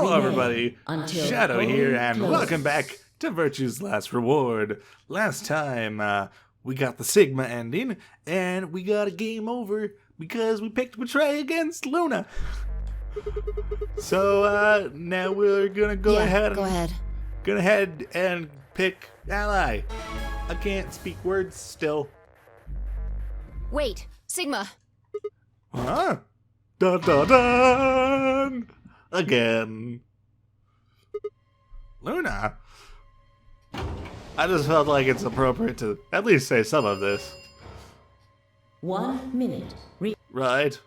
Hello everybody, until Shadow here, and closes. welcome back to Virtue's Last Reward. Last time, we got the Sigma ending, and we got a game over because we picked Betray against Luna. So, now we're gonna go ahead and pick Ally. I can't speak words still. Wait, Sigma. Huh? Dun dun dun! Again. Luna? I just felt like it's appropriate to at least say some of this. 1 minute. Right?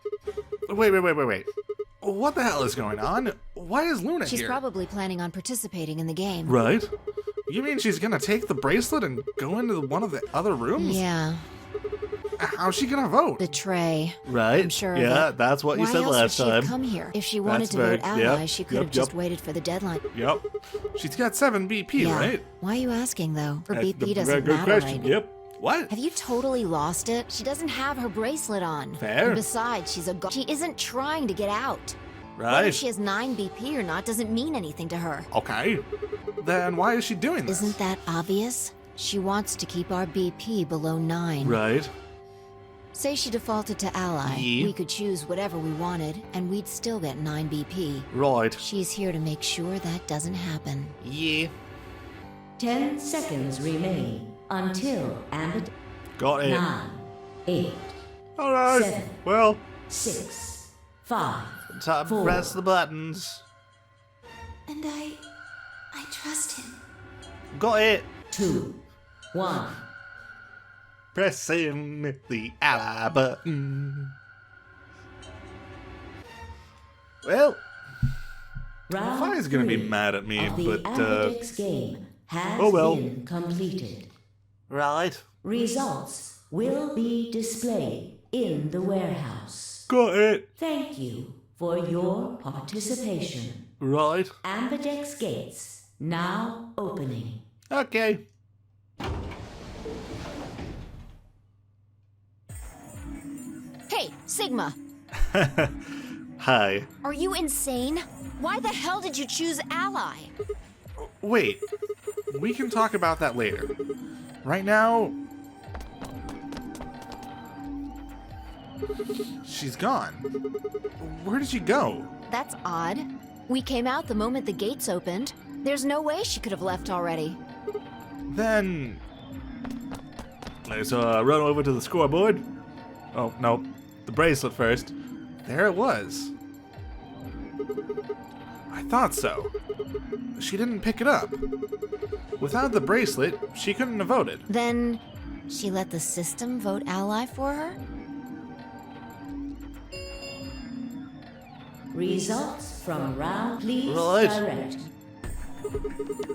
Wait. What the hell is going on? Why is Luna She's here? probably planning on participating in the game. Right? You mean she's gonna take the bracelet and go into one of the other rooms? Yeah, How's she gonna vote? Betray. Right? I'm sure of Yeah, it. that's what you Why said else last would she have time. come here? If she wanted That's to very- vote ally, she could have yep. just waited for the deadline. Yep. She's got 7 BP, Yeah. right? Why are you asking though? Her That's BP a doesn't very good matter, question. right? Yep. What? Have you totally lost it? She doesn't have her bracelet on. Fair. And besides, she isn't trying to get out. Whether Right? she has 9 BP or not doesn't mean anything to her. Okay. Then why is she doing this? Isn't that obvious? She wants to keep our BP below 9. Right. Say she defaulted to ally. Yeah. We could choose whatever we wanted, and we'd still get 9 BP. Right. She's here to make sure that doesn't happen. Yeah. 10 seconds remain until and Got it. 9, 8, Alright. 7. Well, 6, 5. time to 4. press the buttons. And I trust him. Got it. 2, 1. Pressing the ally button. Well, Round Fi's gonna be 3 mad at me, of the but, Ambidex game has oh well. been completed. right. Results will be displayed in the warehouse. Got it. Thank you for your participation. Right. Ambidex gates now opening. Okay. Hey, Sigma, Hi. are you insane? Why the hell did you choose ally? Wait. We can talk about that later. Right now, she's gone. Where did she go? That's odd. We came out the moment the gates opened. There's no way she could have left already. Then let's run over to the scoreboard. Oh no, the bracelet first. There it was. I thought so. She didn't pick it up. Without the bracelet, she couldn't have voted. Then she let the system vote ally for her? Results from round, please Right. direct.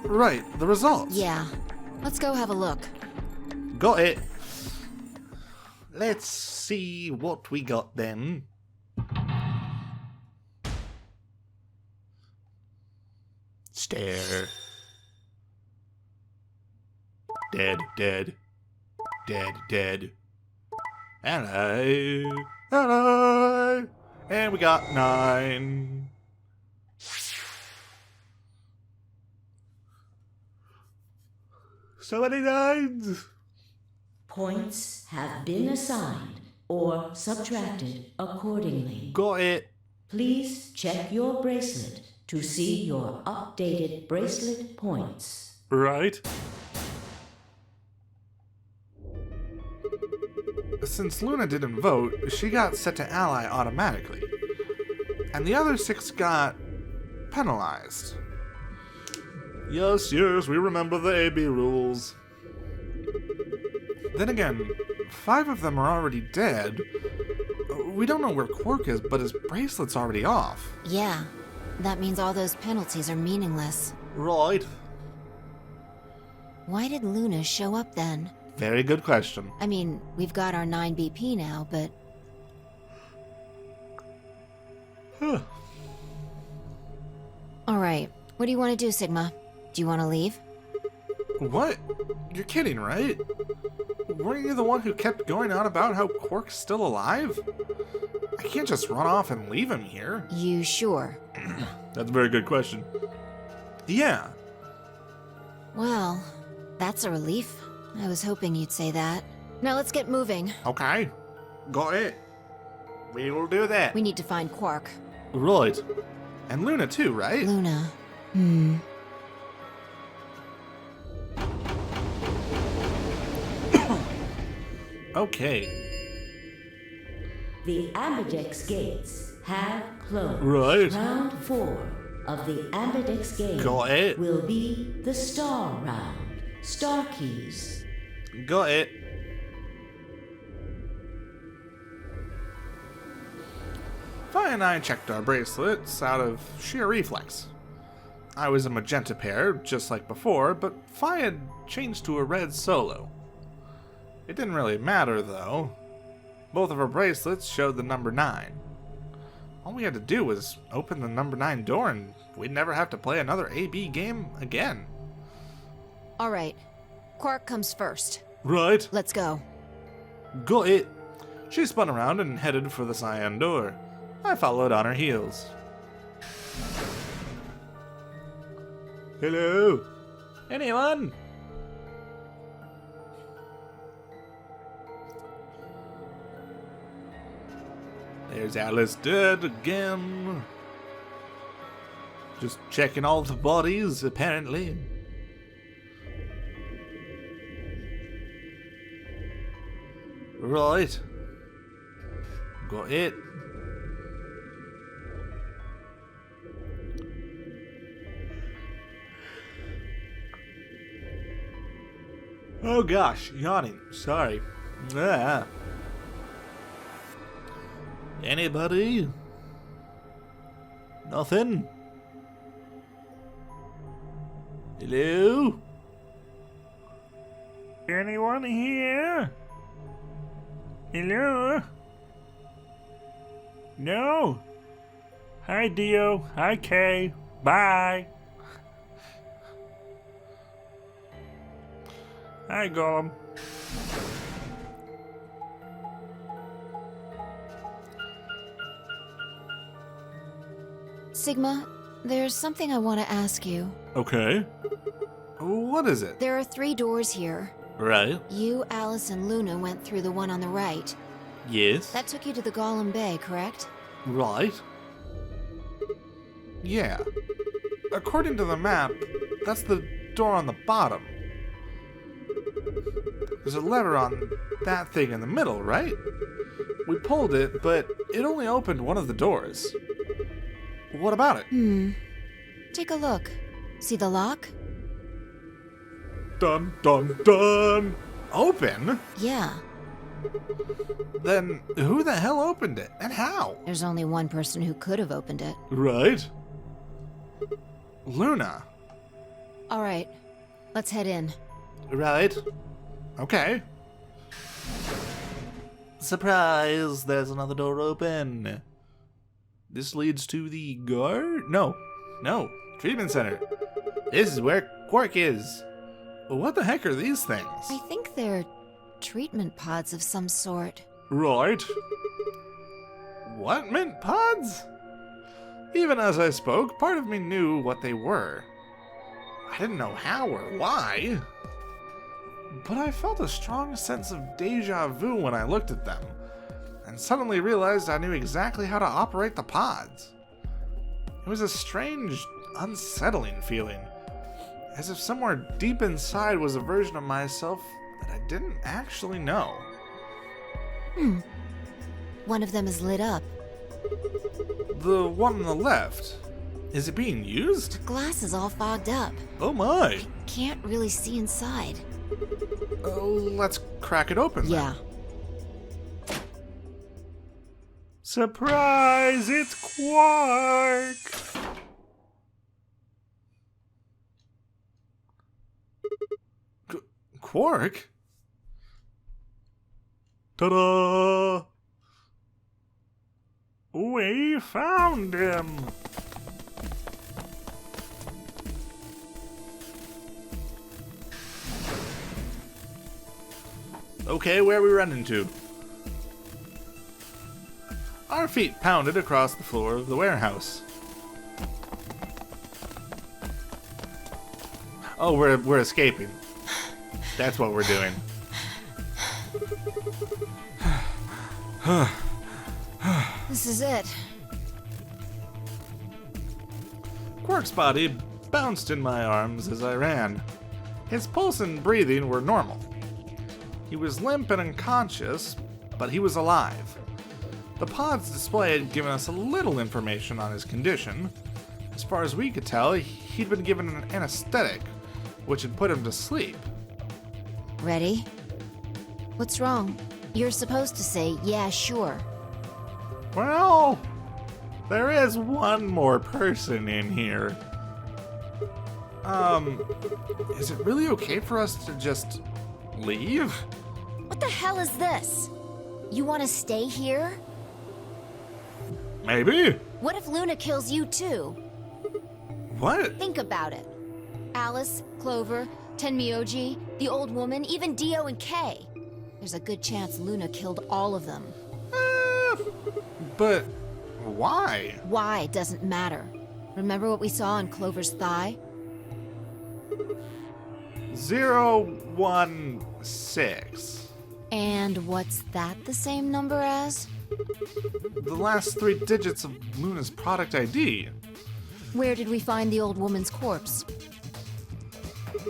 Right, the results. Yeah. Let's go have a look. Got it. Let's see what we got then. Stare. Dead, dead. Dead, dead. Hello. And we got 9. So many 9s. Points have been assigned or subtracted accordingly. Got it. Please check your bracelet to see your updated bracelet points. Right. Since Luna didn't vote, she got set to ally automatically. And the other 6 got penalized. Yes, we remember the AB rules. Then again, 5 of them are already dead. We don't know where Quark is, but his bracelet's already off. Yeah. That means all those penalties are meaningless. Right. Why did Luna show up then? Very good question. I mean, we've got our 9 BP now, but Huh. alright. What do you want to do, Sigma? Do you want to leave? What? You're kidding, right? Weren't you the one who kept going on about how Quark's still alive? I can't just run off and leave him here. You sure? That's a very good question. Yeah. Well, that's a relief. I was hoping you'd say that. Now let's get moving. Okay. Got it. We will do that. We need to find Quark. Right. And Luna too, right? Luna. Okay. The Ambidex gates have closed. Right. Round 4 of the Ambidex game Got it. will be the Star Round. Star keys. Got it. Fi and I checked our bracelets out of sheer reflex. I was a magenta pair, just like before, but Fi had changed to a red solo. It didn't really matter, though. Both of our bracelets showed the number 9. All we had to do was open the number 9 door and we'd never have to play another AB game again. All right. Quark comes first. Right. Let's go. Got it. She spun around and headed for the cyan door. I followed on her heels. Hello? Anyone? There's Alice dead again. Just checking all the bodies, apparently. Right. Got it. Oh gosh, yawning. Sorry. Ah. Anybody? Nothing? Hello? Anyone here? Hello? No? Hi, Dio. Hi, Kay. Bye. Hi, Gollum. Sigma, there's something I want to ask you. Okay. What is it? There are 3 doors here. Right. You, Alice, and Luna went through the one on the right. Yes. That took you to the Golem Bay, correct? Right. Yeah. According to the map, that's the door on the bottom. There's a lever on that thing in the middle, right? We pulled it, but it only opened one of the doors. What about it? Take a look. See the lock? Dun dun dun! Open? Yeah. Then who the hell opened it? And how? There's only one person who could have opened it. Right. Luna. All right. Let's head in. Right. Okay. Surprise! There's another door open. This leads to the guard? No. Treatment center. This is where Quark is. What the heck are these things? I think they're treatment pods of some sort. Right. What mint pods? Even as I spoke, part of me knew what they were. I didn't know how or why. But I felt a strong sense of deja vu when I looked at them, and suddenly realized I knew exactly how to operate the pods. It was a strange, unsettling feeling, as if somewhere deep inside was a version of myself that I didn't actually know. One of them is lit up. The one on the left, is it being used? The glass is all fogged up. Oh my! Can't really see inside. Let's crack it open then. Yeah. Surprise! It's Quark! Quark? Ta-da! We found him! Okay, where are we running to? Our feet pounded across the floor of the warehouse. Oh, we're escaping. That's what we're doing. This is it. Quark's body bounced in my arms as I ran. His pulse and breathing were normal. He was limp and unconscious, but he was alive. The pod's display had given us a little information on his condition. As far as we could tell, he'd been given an anesthetic, which had put him to sleep. Ready? What's wrong? You're supposed to say, yeah, sure. Well, there is one more person in here. Is it really okay for us to just leave? What the hell is this? You want to stay here? Maybe. What if Luna kills you too? What? Think about it. Alice, Clover, Tenmyoji, the old woman, even Dio and Kay. There's a good chance Luna killed all of them. But why? Why doesn't matter. Remember what we saw on Clover's thigh? 016. And what's that the same number as? The last 3 digits of Luna's product ID. Where did we find the old woman's corpse?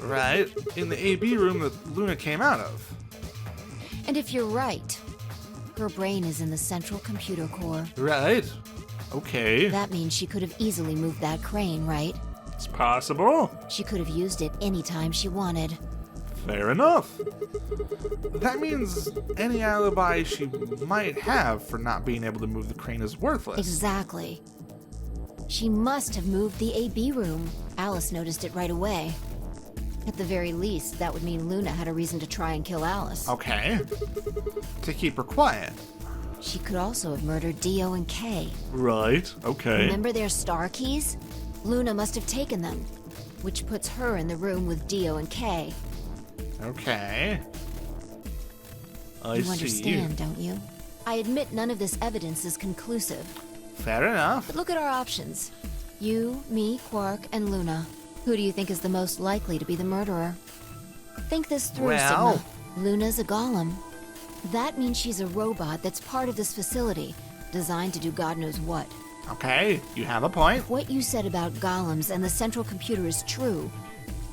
Right, in the AB room that Luna came out of. And if you're right, her brain is in the central computer core. Right. Okay. That means she could have easily moved that crane, right? It's possible. She could have used it anytime she wanted. Fair enough. That means any alibi she might have for not being able to move the crane is worthless. Exactly. She must have moved the AB room. Alice noticed it right away. At the very least, that would mean Luna had a reason to try and kill Alice. Okay. To keep her quiet. She could also have murdered Dio and Kay. Right, okay. Remember their star keys? Luna must have taken them, which puts her in the room with Dio and Kay. Okay. I You see. understand, don't you? I admit none of this evidence is conclusive, Fair enough. but look at our options. You, me, Quark, and Luna. Who do you think is the most likely to be the murderer? Think this through, Well- Sigma. Luna's a golem. That means she's a robot that's part of this facility, designed to do God knows what. Okay, you have a point. If what you said about golems and the central computer is true,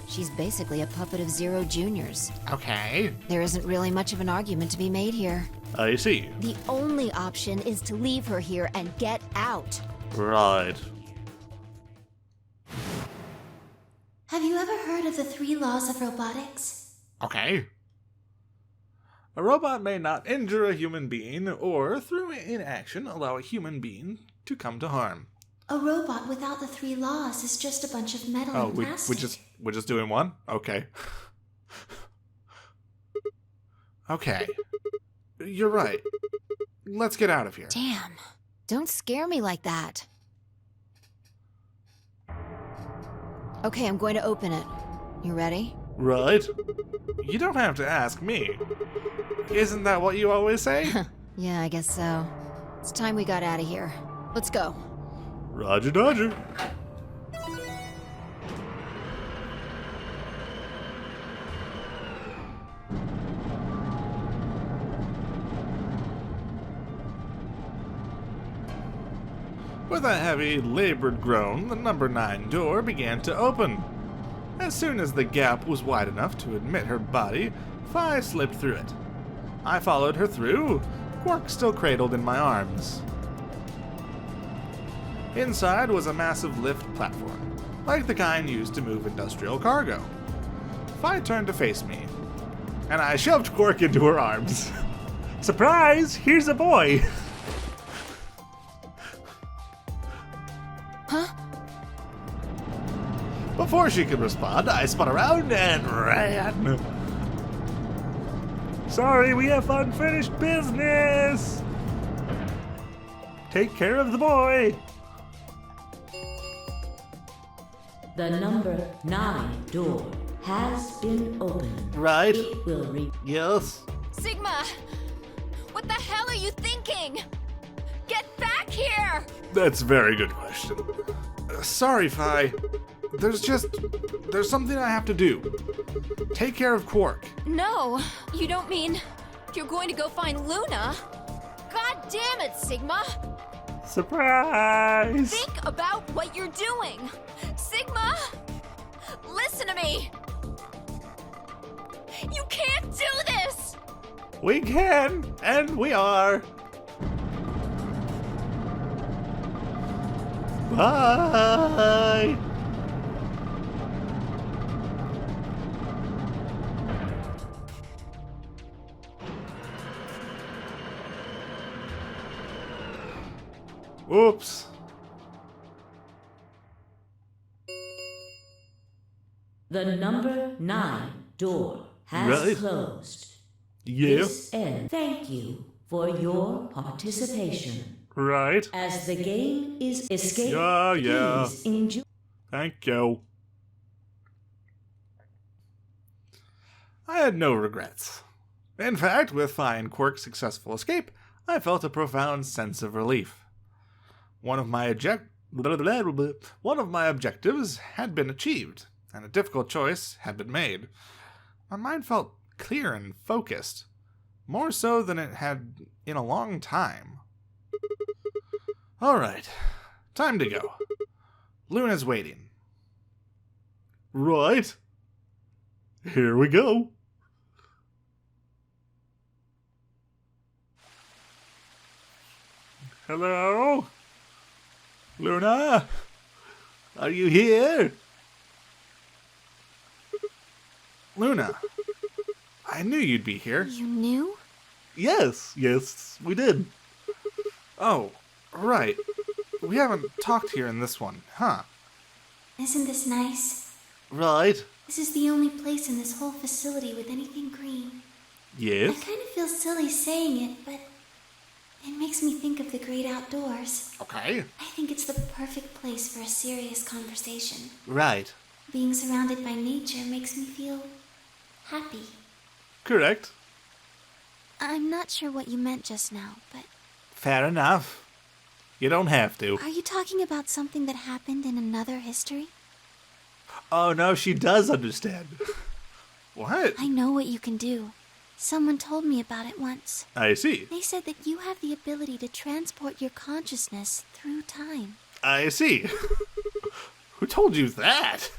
she's basically a puppet of Zero Junior's. Okay, There isn't really much of an argument to be made here. I see. The only option is to leave her here and get out. Right. Have you ever heard of the 3 laws of robotics? Okay. A robot may not injure a human being or, through inaction, allow a human being to come to harm. A robot without the 3 laws is just a bunch of metal Oh, and plastic. we're just doing one? Okay. Okay. You're right. Let's get out of here. Damn. Don't scare me like that. Okay, I'm going to open it. You ready? Right? You don't have to ask me. Isn't that what you always say? Yeah, I guess so. It's time we got out of here. Let's go. Roger Dodger. With a heavy, labored groan, the number 9 door began to open. As soon as the gap was wide enough to admit her body, Phi slipped through it. I followed her through, Quark still cradled in my arms. Inside was a massive lift platform, like the kind used to move industrial cargo. Phi turned to face me, and I shoved Quark into her arms. Surprise! Here's a boy! Huh? Before she could respond, I spun around and ran. Sorry, we have unfinished business. Take care of the boy. The number 9 door has been opened. Right? It will Yes. Sigma! What the hell are you thinking? Get back here! That's a very good question. Sorry, Phi. There's something I have to do. Take care of Quark. No, you don't mean you're going to go find Luna? God damn it, Sigma! Surprise! Think about what you're doing! Sigma! Listen to me! You can't do this! We can, and we are. Bye! Oops. The number 9 door has Right. closed. Yeah, This ends. Thank you for your participation. right. As the game is escape, Yeah. please enjoy. Thank you. I had no regrets. In fact, with finding Quark's successful escape, I felt a profound sense of relief. One of my objectives had been achieved, and a difficult choice had been made. My mind felt clear and focused, more so than it had in a long time. All right, time to go. Luna's waiting. Right. Here we go. Hello? Luna? Are you here? Luna, I knew you'd be here. You knew? Yes, we did. Oh, right. We haven't talked here in this one, huh? Isn't this nice? Right. This is the only place in this whole facility with anything green. I Yes. kind of feel silly saying it, but it makes me think of the great outdoors. Okay. I think it's the perfect place for a serious conversation. Right. Being surrounded by nature makes me feel happy. Correct. I'm not sure what you meant just now, but Fair enough. You don't have to. are you talking about something that happened in another history? Oh no, she does understand. What? I know what you can do. Someone told me about it once. I see. They said that you have the ability to transport your consciousness through time. I see. Who told you that?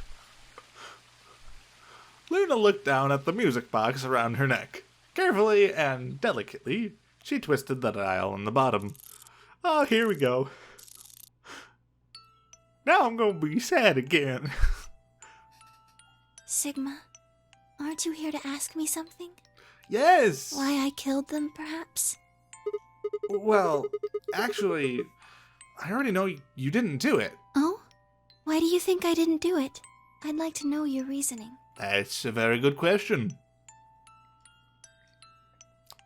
Luna looked down at the music box around her neck. Carefully and delicately, she twisted the dial on the bottom. Oh, here we go. Now I'm gonna be sad again. Sigma, aren't you here to ask me something? Yes! Why I killed them, perhaps? Well, actually, I already know you didn't do it. Oh? Why do you think I didn't do it? I'd like to know your reasoning. That's a very good question.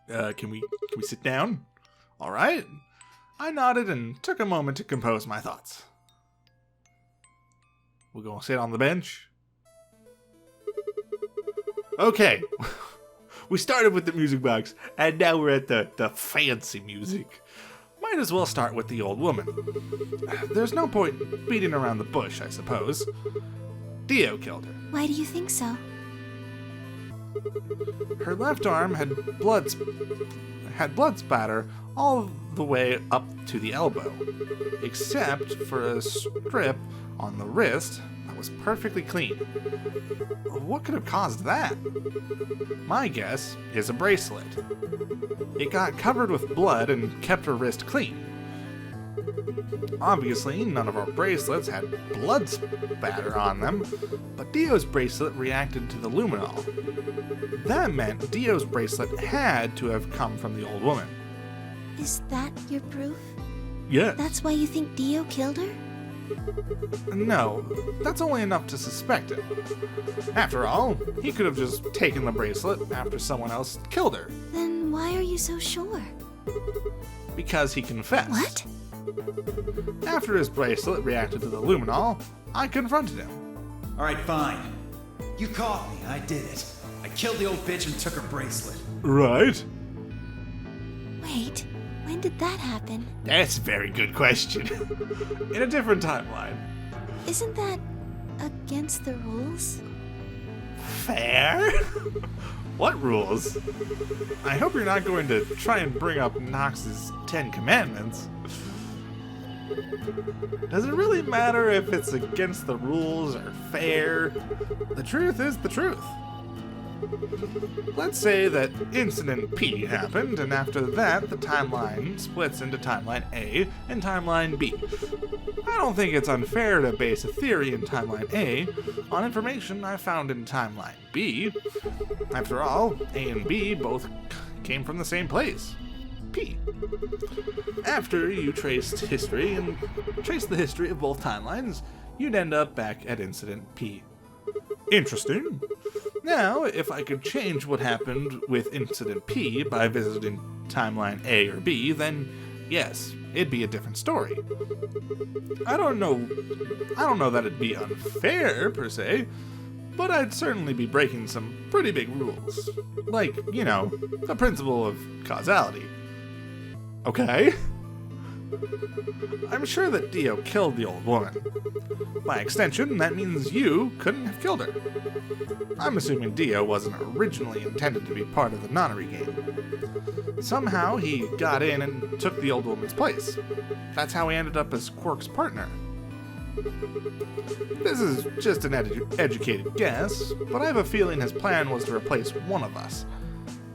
Can we sit down? All right. I nodded and took a moment to compose my thoughts. We're gonna sit on the bench. Okay. We started with the music box, and now we're at the fancy music. Might as well start with the old woman. There's no point beating around the bush, I suppose. Dio killed her. Why do you think so? Her left arm had blood spatter all the way up to the elbow, except for a strip on the wrist that was perfectly clean. What could have caused that? My guess is a bracelet. It got covered with blood and kept her wrist clean. Obviously, none of our bracelets had blood spatter on them, but Dio's bracelet reacted to the luminol. That meant Dio's bracelet had to have come from the old woman. Is that your proof? Yeah. That's why you think Dio killed her? No, that's only enough to suspect it. After all, he could have just taken the bracelet after someone else killed her, Then why are you so sure? because he confessed. What? After his bracelet reacted to the luminol, I confronted him. Alright, fine. You caught me, I did it. I killed the old bitch and took her bracelet. Right? Wait, when did that happen? That's a very good question. In a different timeline. Isn't that against the rules? Fair? What rules? I hope you're not going to try and bring up Nox's 10 Commandments. Does it really matter if it's against the rules or fair? The truth is the truth. Let's say that Incident P happened, and after that, the timeline splits into Timeline A and Timeline B. I don't think it's unfair to base a theory in Timeline A on information I found in Timeline B. After all, A and B both came from the same place, P. After you traced the history of both timelines, you'd end up back at Incident P. Interesting. Now, if I could change what happened with Incident P by visiting Timeline A or B, then yes, it'd be a different story. I don't know that it'd be unfair, per se, but I'd certainly be breaking some pretty big rules. Like, you know, the principle of causality. Okay? I'm sure that Dio killed the old woman. By extension, that means you couldn't have killed her. I'm assuming Dio wasn't originally intended to be part of the nonary game. Somehow he got in and took the old woman's place. That's how he ended up as Quark's partner. This is just an educated guess, but I have a feeling his plan was to replace one of us.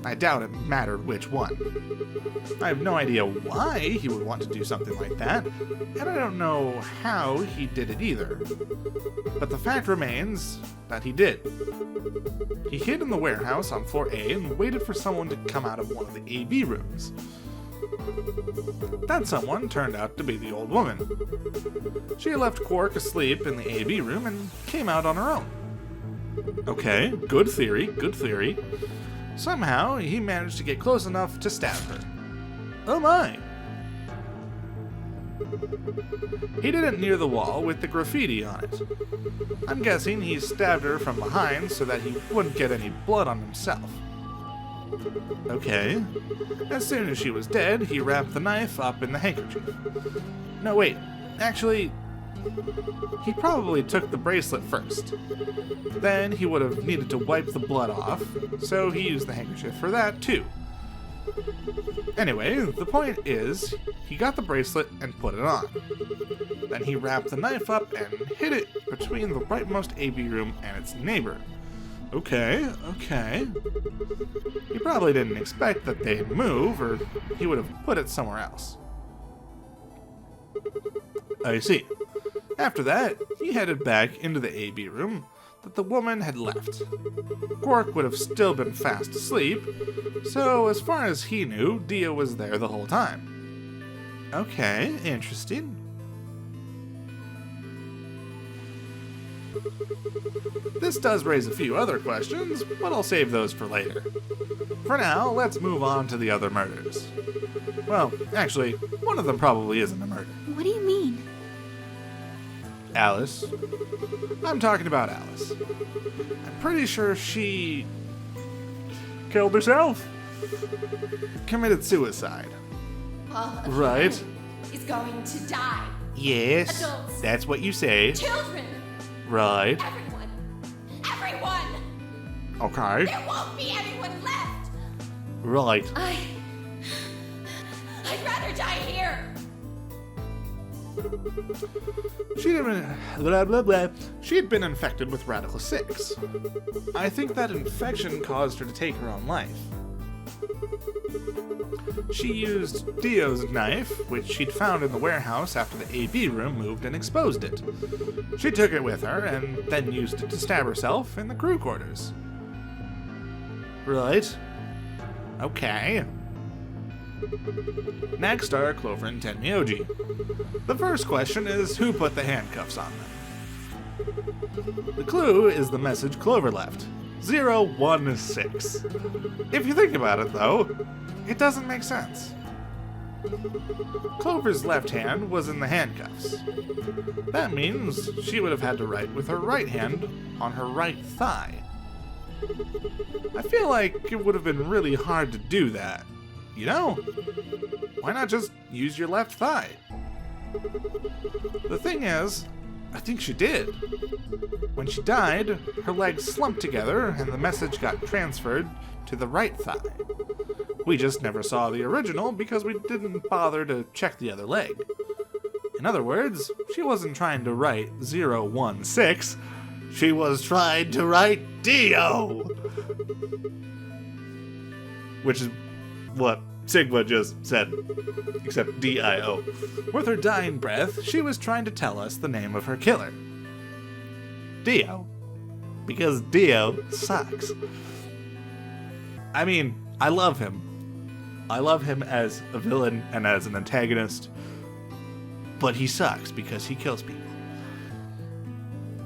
I doubt it mattered which one. I have no idea why he would want to do something like that, and I don't know how he did it either. But the fact remains that he did. He hid in the warehouse on floor A and waited for someone to come out of one of the AB rooms. That someone turned out to be the old woman. She left Quark asleep in the AB room and came out on her own. Okay, good theory, good theory. Somehow, he managed to get close enough to stab her. Oh my! He did it near the wall with the graffiti on it. I'm guessing he stabbed her from behind so that he wouldn't get any blood on himself. Okay. As soon as she was dead, he wrapped the knife up in the handkerchief. No, wait. Actually, he probably took the bracelet first. Then he would have needed to wipe the blood off, so he used the handkerchief for that too. Anyway, the point is, he got the bracelet and put it on. Then he wrapped the knife up and hid it between the rightmost AB room and its neighbor. Okay. He probably didn't expect that they'd move, or he would have put it somewhere else. I see. After that, he headed back into the AB room that the woman had left. Quark would have still been fast asleep, so as far as he knew, Dio was there the whole time. Okay, interesting. This does raise a few other questions, but I'll save those for later. For now, let's move on to the other murders. Well, actually, one of them probably isn't a murder. What do you mean? Alice. I'm talking about Alice. I'm pretty sure she killed herself. Committed suicide. All of Right. you is going to die. Yes, Adults. that's what you say. Children. Right. Everyone. Everyone. Okay. There won't be anyone left. Right. I'd rather die here. She had been infected with Radical 6. I think that infection caused her to take her own life. She used Dio's knife, which she'd found in the warehouse after the AB room moved and exposed it. She took it with her and then used it to stab herself in the crew quarters. Right. Okay. Next are Clover and Tenmyoji. The first question is who put the handcuffs on them? The clue is the message Clover left. 016. If you think about it, though, it doesn't make sense. Clover's left hand was in the handcuffs. That means she would have had to write with her right hand on her right thigh. I feel like it would have been really hard to do that. You know? Why not just use your left thigh? The thing is, I think she did. When she died, her legs slumped together and the message got transferred to the right thigh. We just never saw the original because we didn't bother to check the other leg. In other words, she wasn't trying to write 016, she was trying to write Dio! Which is what Sigma just said, except D-I-O. With her dying breath, she was trying to tell us the name of her killer. Dio. Because Dio sucks. I mean, I love him. I love him as a villain and as an antagonist, but he sucks because he kills people.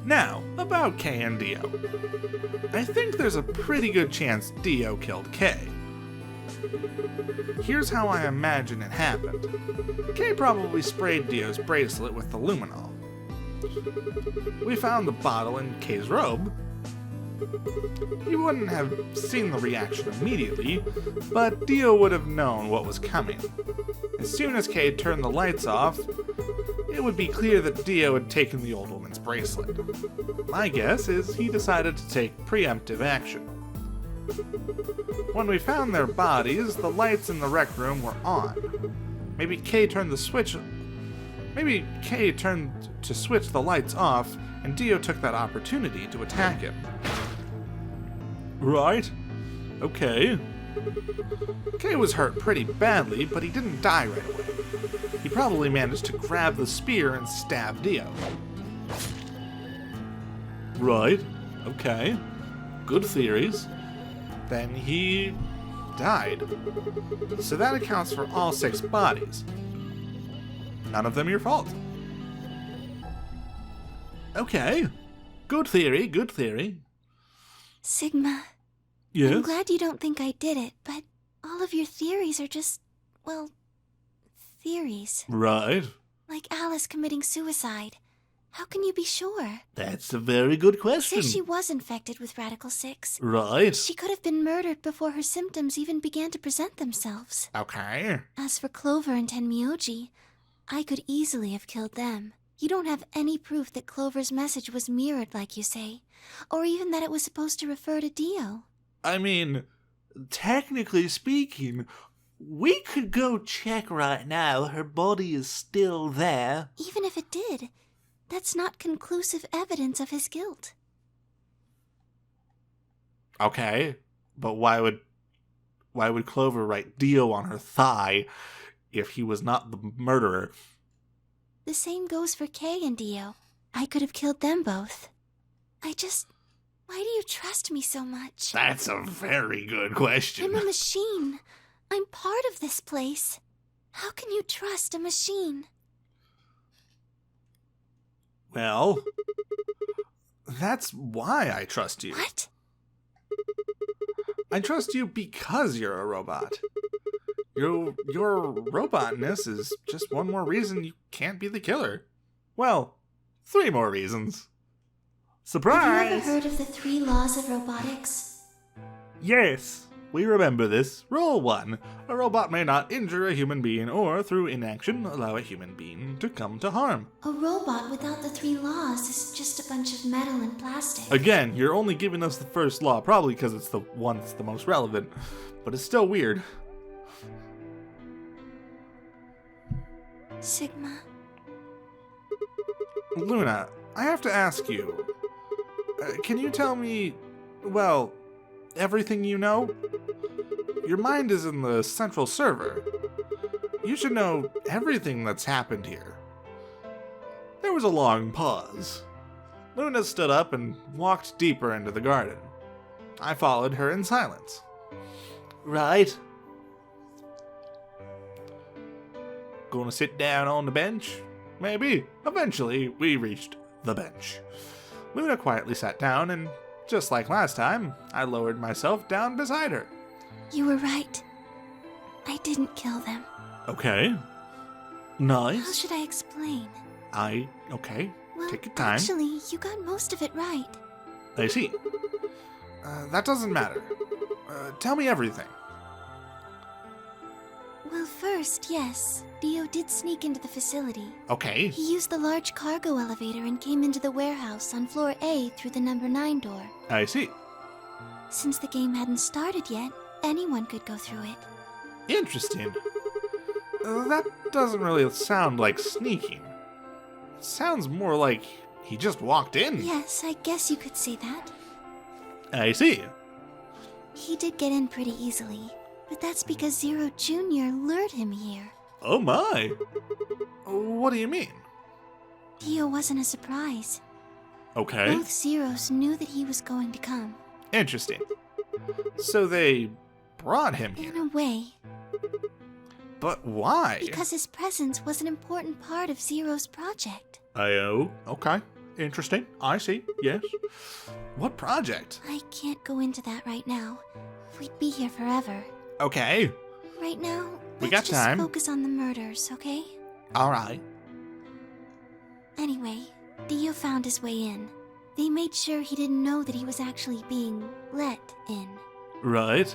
Now, about Kay and Dio. I think there's a pretty good chance Dio killed Kay. Here's how I imagine it happened. Kay probably sprayed Dio's bracelet with the luminol. We found the bottle in Kay's robe. He wouldn't have seen the reaction immediately, but Dio would have known what was coming. As soon as Kay turned the lights off, it would be clear that Dio had taken the old woman's bracelet. My guess is he decided to take preemptive action. When we found their bodies, the lights in the rec room were on. Maybe Kay turned to switch the lights off, and Dio took that opportunity to attack him. Right? Okay. Kay was hurt pretty badly, but he didn't die right away. He probably managed to grab the spear and stab Dio. Right. Okay. Good theories. Then he died. So that accounts for all 6 bodies. None of them your fault. Okay. Good theory, good theory. Sigma, Yes? I'm glad you don't think I did it, but all of your theories are just, well, theories. Right. Like Alice committing suicide. How can you be sure? That's a very good question. Say she was infected with Radical 6. Right. She could have been murdered before her symptoms even began to present themselves. Okay. As for Clover and Tenmyoji, I could easily have killed them. You don't have any proof that Clover's message was mirrored like you say, or even that it was supposed to refer to Dio. I mean, technically speaking, we could go check right now. Her body is still there. Even if it did, that's not conclusive evidence of his guilt. Okay, but why would Clover write Dio on her thigh if he was not the murderer? The same goes for Kay and Dio. I could have killed them both. Why do you trust me so much? That's a very good question. I'm a machine. I'm part of this place. How can you trust a machine? Well, that's why I trust you. What? I trust you because you're a robot. Your robotness is just one more reason you can't be the killer. Well, 3 more reasons. Surprise! Have you ever heard of the 3 laws of robotics? Yes, we remember this. Rule 1. A robot may not injure a human being or, through inaction, allow a human being to come to harm. A robot without the 3 laws is just a bunch of metal and plastic. Again, you're only giving us the first law, probably because it's the one that's the most relevant, but it's still weird. Sigma. Luna, I have to ask you. Can you tell me, well, everything you know? Your mind is in the central server. You should know everything that's happened here. There was a long pause. Luna stood up and walked deeper into the garden. I followed her in silence. Right. Gonna sit down on the bench? Maybe. Eventually, we reached the bench. Luna quietly sat down, and just like last time, I lowered myself down beside her. You were right. I didn't kill them. Okay. How Nice. should I explain? Okay. Well, Take your time. actually, you got most of it right. I see. That doesn't matter. Tell me everything. Well, first, yes. Dio did sneak into the facility. Okay. He used the large cargo elevator and came into the warehouse on floor A through the number 9 door. I see. Since the game hadn't started yet, anyone could go through it. Interesting. That doesn't really sound like sneaking. It sounds more like he just walked in. Yes, I guess you could say that. I see. He did get in pretty easily, but that's because Zero Jr. lured him here. Oh my. What do you mean? Dio wasn't a surprise. Okay. Both Zeros knew that he was going to come. Interesting. So they brought him In here. a way, But why? because his presence was an important part of Zero's project. Okay. Interesting. I see. Yes. What project? I can't go into that right now. We'd be here forever. Okay. Right now, We let's got just time. focus on the murders, okay? Alright. Anyway, Dio found his way in. They made sure he didn't know that he was actually being let in. Right.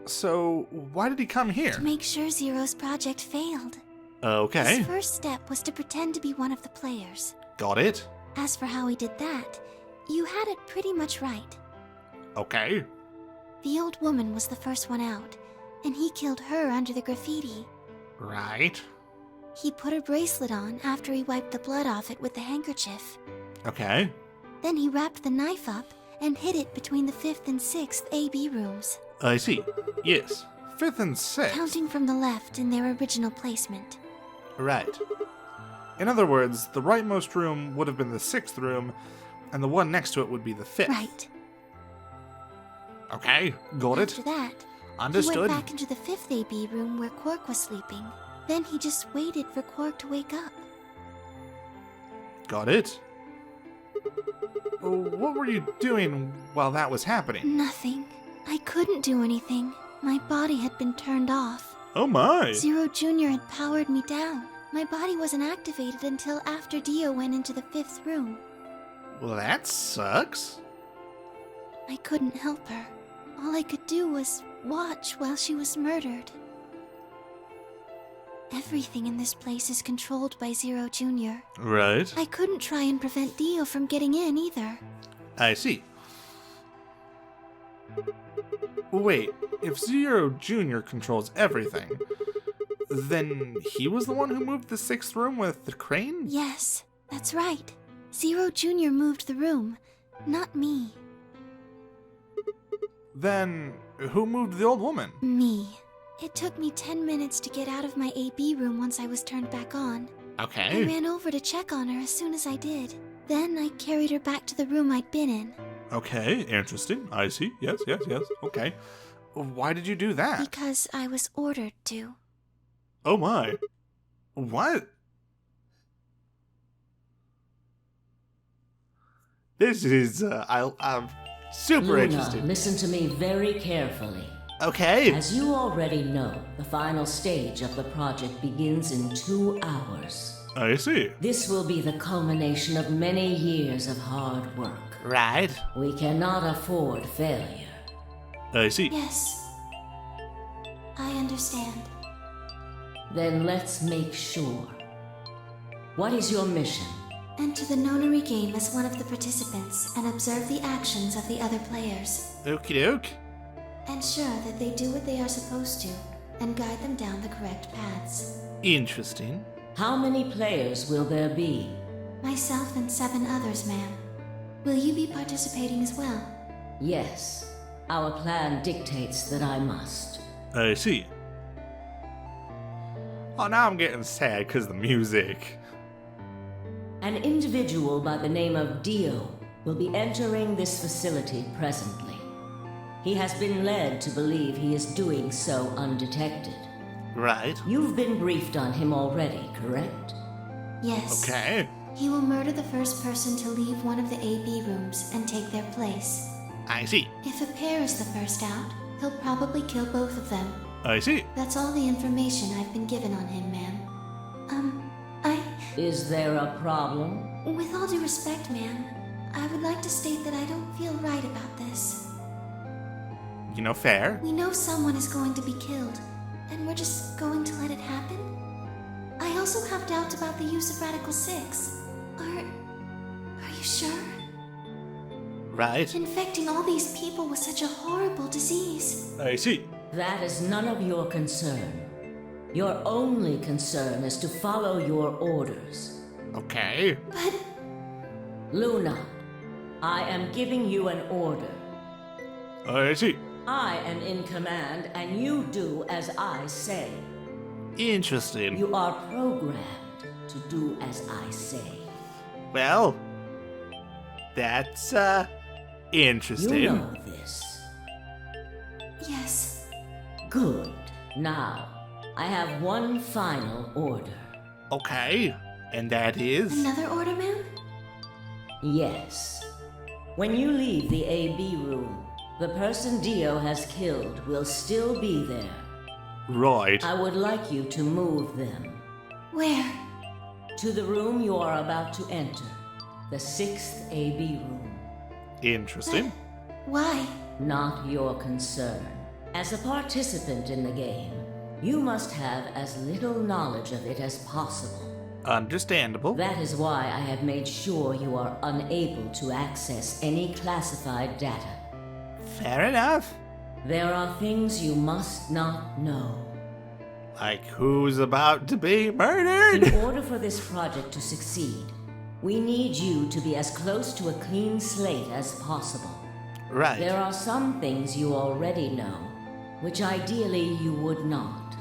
So, why did he come here? To make sure Zero's project failed. Okay. His first step was to pretend to be one of the players. Got it. As for how he did that, you had it pretty much right. Okay. The old woman was the first one out, and he killed her under the graffiti. Right. He put her bracelet on after he wiped the blood off it with the handkerchief. Okay. Then he wrapped the knife up and hid it between the 5th and 6th AB rooms, I see. Yes. 5th and 6th. counting from the left in their original placement. Right. In other words, the rightmost room would have been the 6th room, and the one next to it would be the 5th. Right. Okay. Got After it. that, he Understood. went back into the 5th AB room where Quark was sleeping. Then he just waited for Quark to wake up. Got it. What were you doing while that was happening? Nothing. I couldn't do anything. My body had been turned off. Oh my. Zero Jr. had powered me down. My body wasn't activated until after Dio went into the 5th room. Well, that sucks. I couldn't help her. All I could do was watch while she was murdered. Everything in this place is controlled by Zero Jr. Right. I couldn't try and prevent Dio from getting in either. I see. Wait, if Zero Jr. controls everything, then he was the one who moved the 6th room with the crane? Yes, that's right. Zero Jr. moved the room, not me. Then who moved the old woman? Me. It took me 10 minutes to get out of my AB room once I was turned back on. I Okay. ran over to check on her as soon as I did. Then I carried her back to the room I'd been in. Okay, interesting. I see. Yes. Okay. Why did you do that? Because I was ordered to. Oh my. What? This is, I'm super Luna, interested. listen to me very carefully. Okay. As you already know, the final stage of the project begins in 2 hours. I see. This will be the culmination of many years of hard work. Right. We cannot afford failure. I see. Yes. I understand. Then let's make sure. What is your mission? Enter the Nonary game as one of the participants and observe the actions of the other players. Okie doke. Ensure that they do what they are supposed to and guide them down the correct paths. Interesting. How many players will there be? Myself and 7 others, ma'am. Will you be participating as well? Yes. Our plan dictates that I must. I see. Oh, now I'm getting sad because the music. An individual by the name of Dio will be entering this facility presently. He has been led to believe he is doing so undetected. Right. You've been briefed on him already, correct? Yes. Okay. He will murder the first person to leave one of the AB rooms and take their place. I see. If a pair is the first out, he'll probably kill both of them. I see. That's all the information I've been given on him, ma'am. Is there a problem? With all due respect, ma'am, I would like to state that I don't feel right about this. You know, fair. We know someone is going to be killed, and we're just going to let it happen? also have doubts about the use of Radical 6. Are you sure? Right. Infecting all these people with such a horrible disease. I see. That is none of your concern. Your only concern is to follow your orders. Okay. But Luna, I am giving you an order. I see. I am in command, and you do as I say. Interesting. You are programmed to do as I say. Well, that's, interesting. You know this. yes, Good. Now, I have one final order. Okay. And that is? another order, ma'am? Yes. When you leave the AB room, the person Dio has killed will still be there. Right. I would like you to move them Where? to the room you are about to enter, the 6th AB room. Interesting. Why? Not your concern. As a participant in the game, you must have as little knowledge of it as possible. Understandable. That is why I have made sure you are unable to access any classified data. Fair enough. There are things you must not know. Like who's about to be murdered? In order for this project to succeed, we need you to be as close to a clean slate as possible. Right. There are some things you already know, which ideally you would not.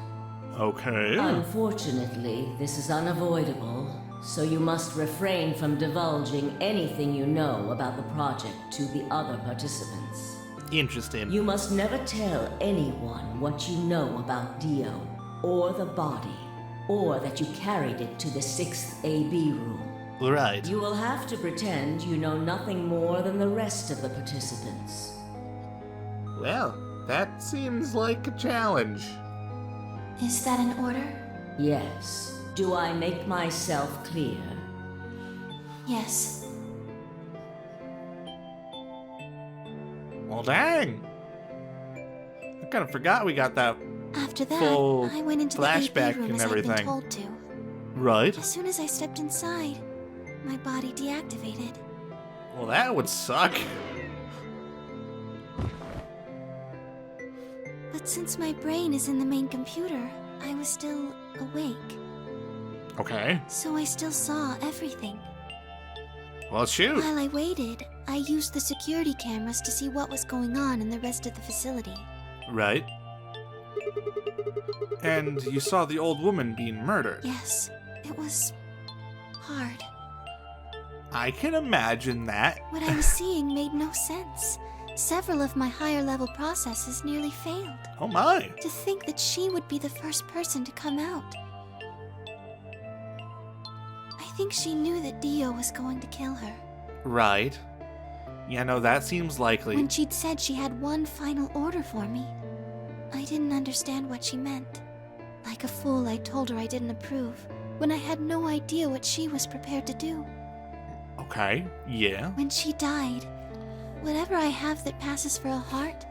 Okay. Unfortunately, this is unavoidable, so you must refrain from divulging anything you know about the project to the other participants. Interesting. You must never tell anyone what you know about Dio, or the body, or that you carried it to the 6th AB room. Right. You will have to pretend you know nothing more than the rest of the participants. Well, that seems like a challenge. Is that an order? Yes. Do I make myself clear? Yes. Well, dang. I kind of forgot we got that. After that, Full I went into the flashback AP room and as I'd been everything. told to. Right. As soon as I stepped inside, my body deactivated. Well, that would suck. But since my brain is in the main computer, I was still awake. Okay. So I still saw everything. Well, shoot. While I waited, I used the security cameras to see what was going on in the rest of the facility. Right. And you saw the old woman being murdered. Yes, it was hard. I can imagine that. What I was seeing made no sense. Several of my higher level processes nearly failed. Oh my. To think that she would be the first person to come out. I think she knew that Dio was going to kill her. Right. Yeah, no, that seems likely. When she'd said she had one final order for me, I didn't understand what she meant. Like a fool, I told her I didn't approve, when I had no idea what she was prepared to do. Okay, yeah. When she died, whatever I have that passes for a heart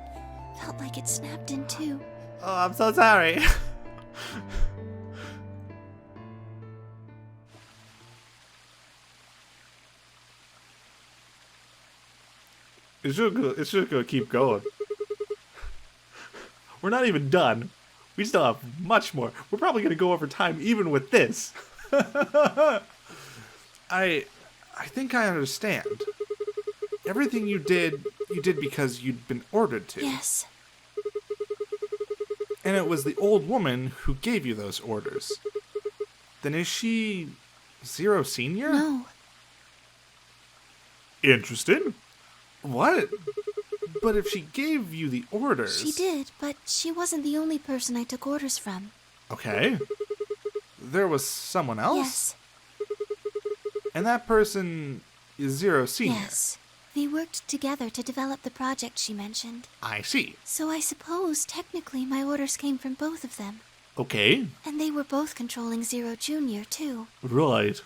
felt like it snapped in two. Oh, I'm so sorry. It's just gonna keep going. We're not even done. We still have much more. We're probably gonna go over time even with this. I think I understand. Everything you did because you'd been ordered to. Yes, And it was the old woman who gave you those orders. Then is she Zero Senior? no. Interesting. What? But if she gave you the orders... She did, but she wasn't the only person I took orders from. Okay. There was someone else? Yes, And that person is Zero Senior? yes. They worked together to develop the project she mentioned. I see. So I suppose, technically, my orders came from both of them. Okay. And they were both controlling Zero Jr., too. Right.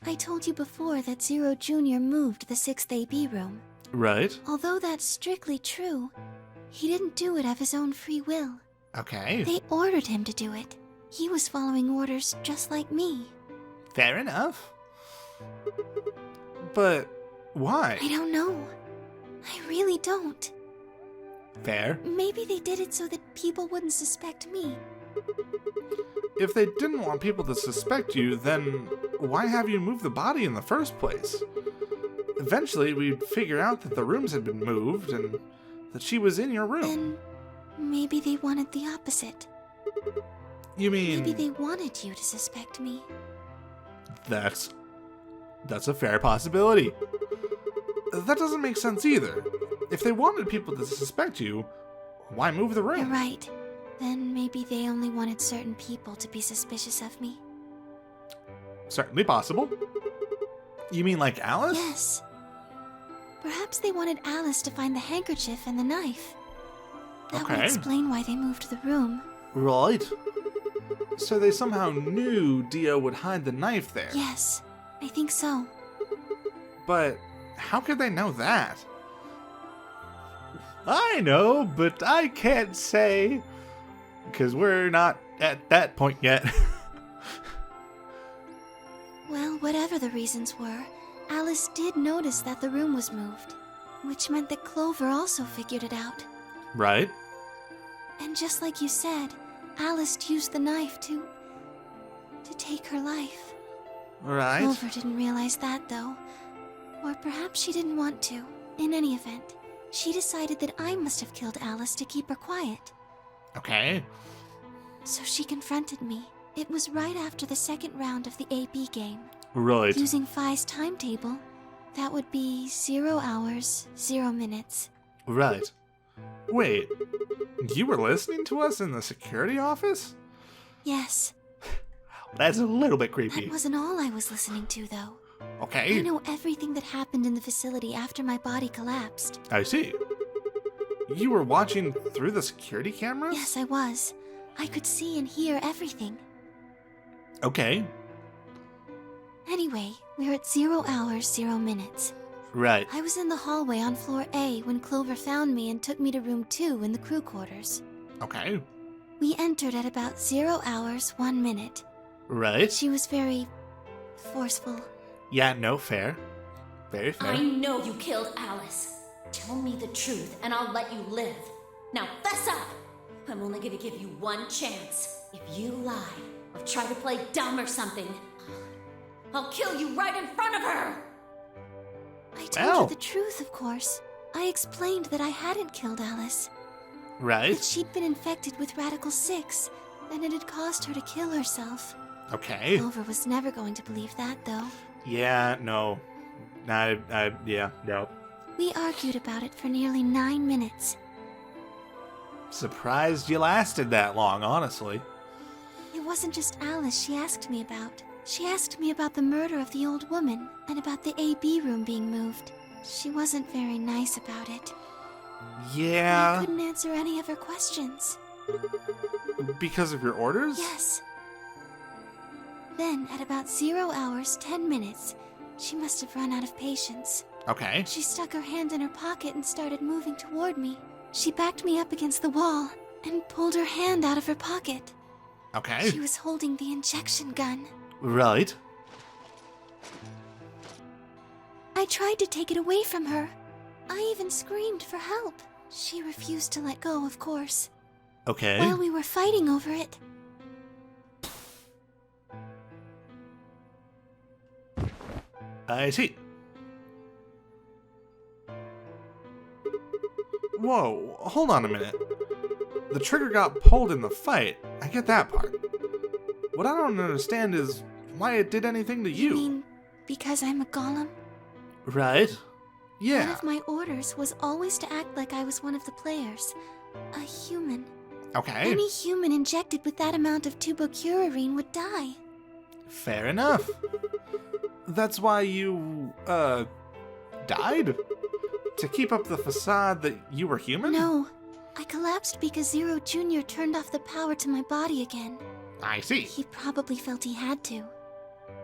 I told you before that Zero Jr. moved the 6th AB room. Right. Although that's strictly true, he didn't do it of his own free will. Okay. They ordered him to do it. He was following orders just like me. Fair enough. But why? I don't know. I really don't. Fair. Maybe they did it so that people wouldn't suspect me. If they didn't want people to suspect you, then why have you moved the body in the first place? Eventually, we'd figure out that the rooms had been moved and that she was in your room. Then maybe they wanted the opposite. You mean... Maybe they wanted you to suspect me. That's a fair possibility. That doesn't make sense either. If they wanted people to suspect you, why move the room? You're right. Then maybe they only wanted certain people to be suspicious of me. Certainly possible. You mean like Alice? Yes. Perhaps they wanted Alice to find the handkerchief and the knife. That would Okay. explain why they moved the room. Right. So they somehow knew Dio would hide the knife there. Yes, I think so. But how could they know that? I know, but I can't say. Because we're not at that point yet. Well, whatever the reasons were, Alice did notice that the room was moved, which meant that Clover also figured it out. Right? And just like you said, Alice used the knife to take her life. Right. Clover didn't realize that, though. Or perhaps she didn't want to. In any event, she decided that I must have killed Alice to keep her quiet. Okay. So she confronted me. It was right after the second round of the AB game. Right. Using Phi's timetable, that would be 0 hours, 0 minutes. Right. Wait. You were listening to us in the security office? Yes, That's a little bit creepy. that wasn't all I was listening to, though. I Okay. know everything that happened in the facility after my body collapsed. I see. You were watching through the security cameras? Yes, I was. I could see and hear everything. Okay. Anyway, we're at 0 hours, 0 minutes. Right. I was in the hallway on floor A when Clover found me and took me to room 2 in the crew quarters. Okay. We entered at about 0 hours, 1 minute. Right. She was very forceful. Yeah, no, fair. Very fair. I know you killed Alice. Tell me the truth, and I'll let you live. Now, fess up! I'm only gonna give you one chance. If you lie, or try to play dumb or something, I'll kill you right in front of her! I told Well. her the truth, of course. I explained that I hadn't killed Alice, Right. that she'd been infected with Radical 6, and it had caused her to kill herself. Okay. Clover was never going to believe that, though. Yeah, no. Yeah, no. We argued about it for nearly 9 minutes. Surprised you lasted that long, honestly. It wasn't just Alice she asked me about. She asked me about the murder of the old woman, and about the AB room being moved. She wasn't very nice about it. I Yeah, couldn't answer any of her questions. because of your orders? Yes. Then, at about 0 hours, 10 minutes, she must have run out of patience. Okay. She stuck her hand in her pocket and started moving toward me. She backed me up against the wall and pulled her hand out of her pocket. Okay. She was holding the injection gun. Right. I tried to take it away from her. I even screamed for help. She refused to let go, of course. Okay. While we were fighting over it, I see. Whoa, hold on a minute. The trigger got pulled in the fight. I get that part. What I don't understand is why it did anything to you you. mean because I'm a golem? Right? One Yeah. of my orders was always to act like I was one of the players. A human. Okay. Any human injected with that amount of tubocurarine would die. Fair enough. That's why you, died? To keep up the facade that you were human? No, I collapsed because Zero Jr. turned off the power to my body again. I see. He probably felt he had to.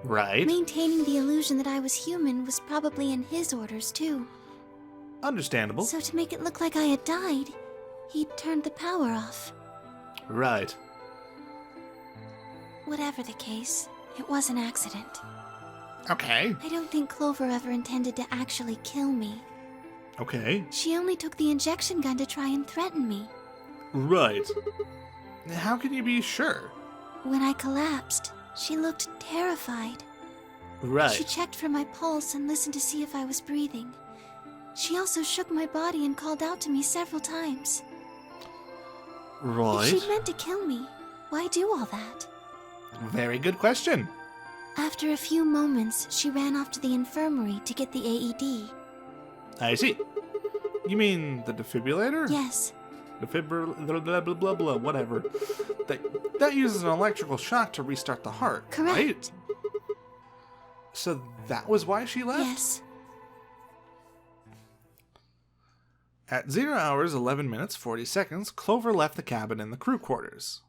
Right. Maintaining the illusion that I was human was probably in his orders, too. Understandable. So to make it look like I had died, he turned the power off. Right. Whatever the case, it was an accident. Okay. I don't think Clover ever intended to actually kill me. Okay. She only took the injection gun to try and threaten me. Right. How can you be sure? When I collapsed, she looked terrified. Right. She checked for my pulse and listened to see if I was breathing. She also shook my body and called out to me several times. Right. If she'd meant to kill me, why do all that? Very good question. After a few moments, she ran off to the infirmary to get the AED. I see. You mean the defibrillator? Yes, Blah, blah, blah, blah, blah, whatever. That uses an electrical shock to restart the heart, correct. right? So that was why she left? Yes. At 0 hours, 11 minutes, 40 seconds, Clover left the cabin in the crew quarters.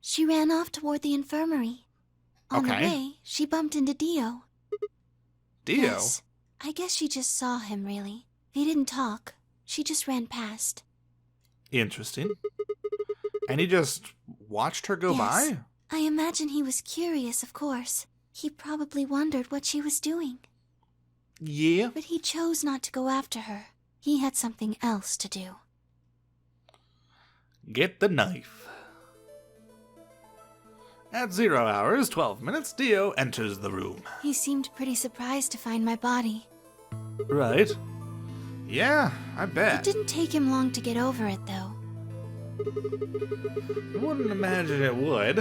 She ran off toward the infirmary. On the Okay. way, she bumped into Dio. Dio? Yes. I guess she just saw him, really. They didn't talk. She just ran past. Interesting. And he just watched her go Yes. by? I imagine he was curious, of course. He probably wondered what she was doing. Yeah. But he chose not to go after her. He had something else to do. Get the knife. At 0 hours, 12 minutes, Dio enters the room. He seemed pretty surprised to find my body. Right. Yeah, I It bet. didn't take him long to get over it, though. Wouldn't imagine it would.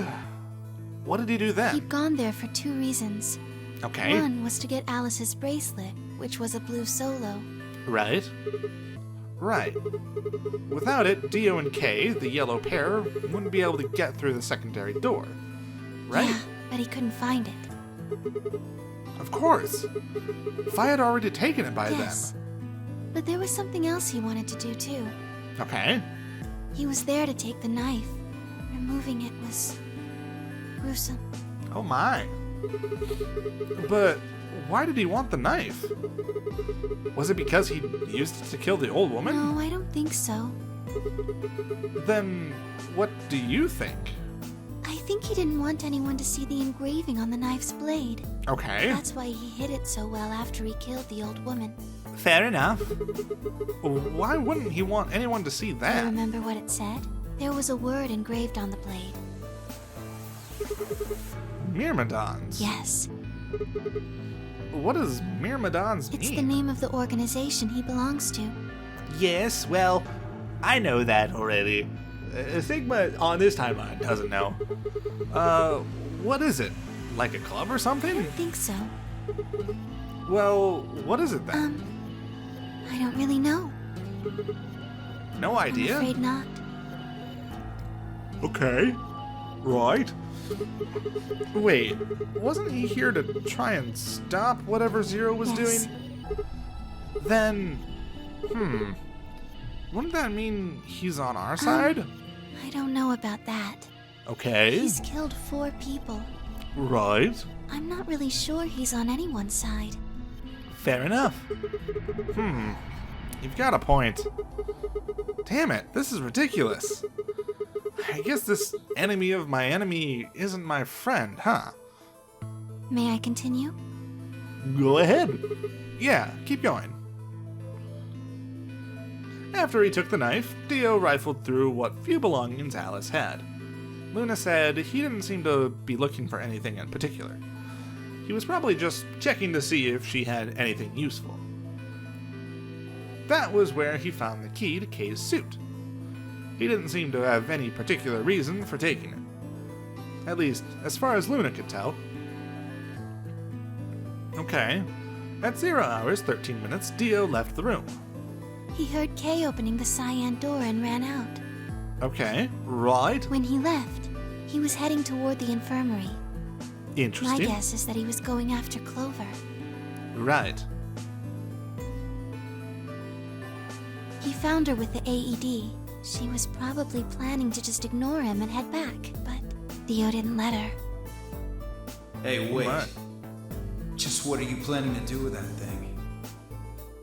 What did he do then? He'd gone there for 2 reasons. Okay. One was to get Alice's bracelet, which was a blue solo. Right. Right. Without it, Dio and Kay, the yellow pair, wouldn't be able to get through the secondary door. Right? Yeah, but he couldn't find it. Of course. Fi had already taken it by Yes. But there was something else he wanted to do, too. then. Okay. He was there to take the knife. Removing it was gruesome. Oh my. But why did he want the knife? Was it because he used it to kill the old woman? No, I don't think so. Then what do you think? I think he didn't want anyone to see the engraving on the knife's blade. Okay. That's why he hid it so well after he killed the old woman. Fair enough. Why wouldn't he want anyone to see I that? remember what it said. There was a word engraved on the blade. Myrmidons. Yes, What does Myrmidons mean? it's the name of the organization he belongs to. Yes, well, I know that already. Sigma on this timeline doesn't know. What is it? Like a club or I something? don't think so. Well, what is it then? I don't really know. No I'm idea? afraid not. Okay. Right. Wait, wasn't he here to try and stop whatever Zero was Yes. doing? Then, wouldn't that mean he's on our side? I don't know about that. Okay. He's killed 4 people. Right. I'm not really sure he's on anyone's side. Fair enough. You've got a point. Damn it, this is ridiculous. I guess this enemy of my enemy isn't my friend, huh? May I continue? Go ahead. Yeah, keep going. After he took the knife, Dio rifled through what few belongings Alice had. Luna said he didn't seem to be looking for anything in particular. He was probably just checking to see if she had anything useful. That was where he found the key to Kay's suit. He didn't seem to have any particular reason for taking it. At least, as far as Luna could tell. Okay. At 0 hours, 13 minutes, Dio left the room. He heard Kay opening the cyan door and ran out. Okay, right. When he left, he was heading toward the infirmary. My Interesting. guess is that he was going after Clover. Right. He found her with the AED. She was probably planning to just ignore him and head back, but Dio didn't let her. Hey, wait. What? Just what are you planning to do with that thing?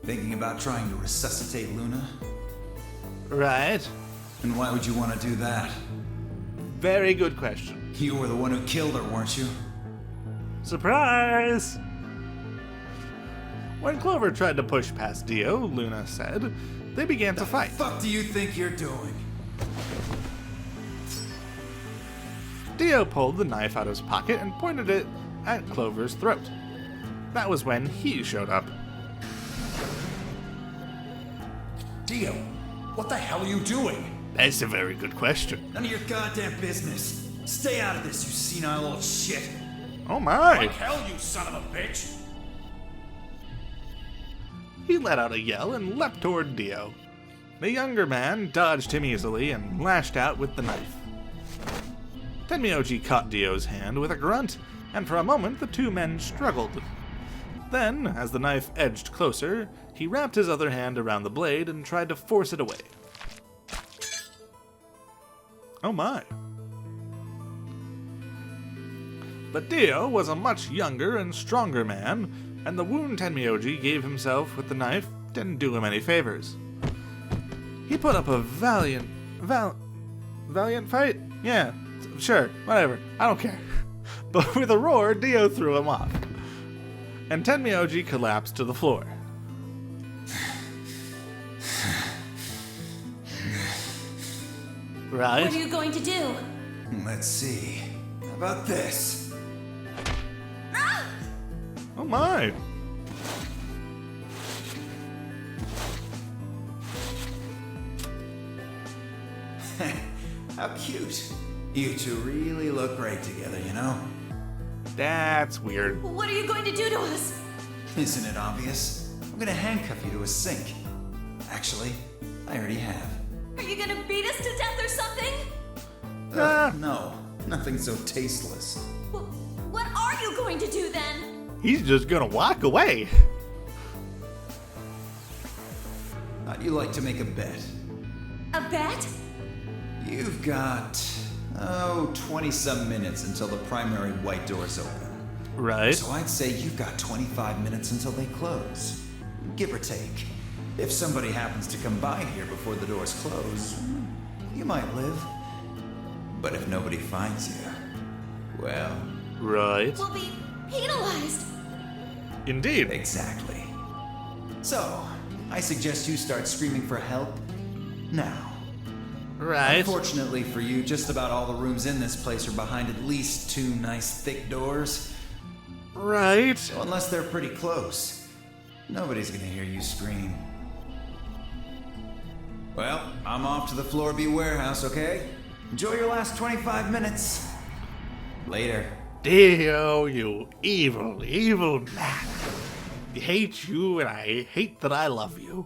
Thinking about trying to resuscitate Luna? Right. And why would you want to do that? Very good question. You were the one who killed her, weren't you? Surprise! When Clover tried to push past Dio, Luna said, they began to fight. Fuck do you think you're doing? Dio pulled the knife out of his pocket and pointed it at Clover's throat. That was when he showed up. Dio, what the hell are you doing? That's a very good question. None of your goddamn business. Stay out of this, you senile little shit. Oh my! Like hell, you son of a bitch! He let out a yell and leapt toward Dio. The younger man dodged him easily and lashed out with the knife. Tenmyoji caught Dio's hand with a grunt, and for a moment the two men struggled. Then, as the knife edged closer, he wrapped his other hand around the blade and tried to force it away. Oh my. But Dio was a much younger and stronger man, and the wound Tenmyoji gave himself with the knife didn't do him any favors. He put up a valiant fight? Yeah, sure, whatever, I don't care. But with a roar, Dio threw him off, and Tenmyoji collapsed to the floor. Right? What are you going to do? Let's see. How about this? Oh my! How cute. You two really look great together, you know? That's weird. What are you going to do to us? Isn't it obvious? I'm gonna handcuff you to a sink. Actually, I already have. Are you going to beat us to death or something? No, nothing so tasteless. What are you going to do then? He's just gonna walk away. How'd you like to make a bet? A bet? You've got, 20-some minutes until the primary white doors open. Right? So I'd say you've got 25 minutes until they close. Give or take. If somebody happens to come by here before the doors close, you might live. But if nobody finds you, well... Right. We'll be penalized. Indeed. Exactly. So, I suggest you start screaming for help now. Right. Unfortunately for you, just about all the rooms in this place are behind at least 2 nice thick doors. Right. So unless they're pretty close, nobody's gonna hear you scream. Well, I'm off to the Floor B warehouse, okay? Enjoy your last 25 minutes. Later. Dio, you evil, evil man. I hate you and I hate that I love you.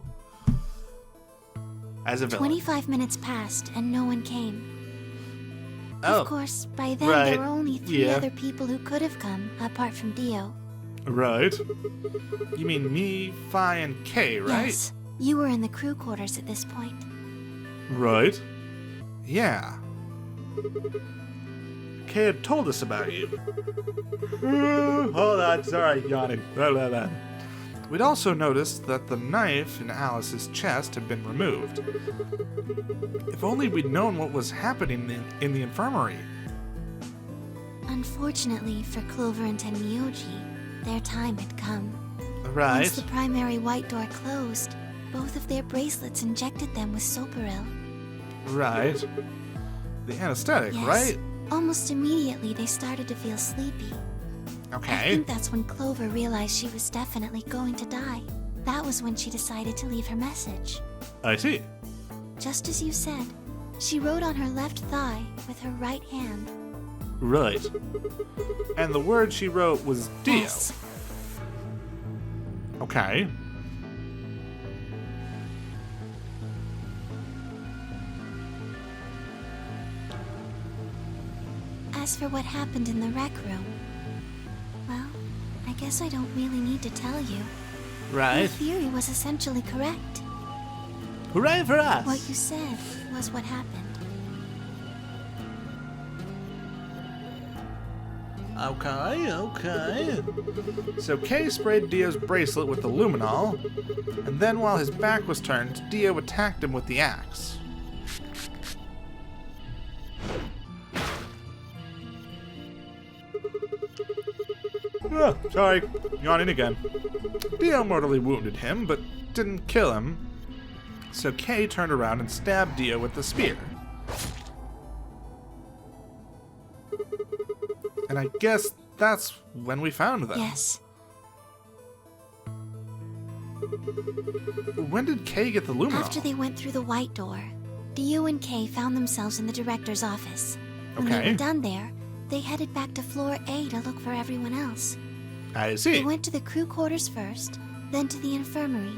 As a villain. 25 minutes passed and no one came. Oh, Of course, by then right. there were only 3 Yeah. other people who could have come, apart from Dio. right. You mean me, Phi, and K, right? Yes, you were in the crew quarters at this point. Right. Yeah. Kay had told us about you. Hold on, sorry, yawning. Blah, blah, blah. We'd also noticed that the knife in Alice's chest had been removed. If only we'd known what was happening in the infirmary. Unfortunately for Clover and Tenmyoji, their time had come. Right. Once the primary white door closed, both of their bracelets injected them with Soparil. Right. The anesthetic, Yes. right? Almost immediately, they started to feel sleepy. I Okay. think that's when Clover realized she was definitely going to die. That was when she decided to leave her message. I see. Just as you said, she wrote on her left thigh with her right hand. Right. And the word she wrote was Dio. Yes. Okay. As for what happened in the rec room, well, I guess I don't really need to tell you. Your Right. theory was essentially correct. Hooray for us! What you said was what happened. Okay, okay. So Kay sprayed Dio's bracelet with the luminol, and then while his back was turned, Dio attacked him with the axe. Sorry, yawning again. Dio mortally wounded him, but didn't kill him. So Kay turned around and stabbed Dio with the spear. And I guess that's when we found them. Yes. When did Kay get the luminol? After they went through the white door, Dio and Kay found themselves in the director's office. When they Okay. were done there, they headed back to floor A to look for everyone else. I They see. went to the crew quarters first, then to the infirmary.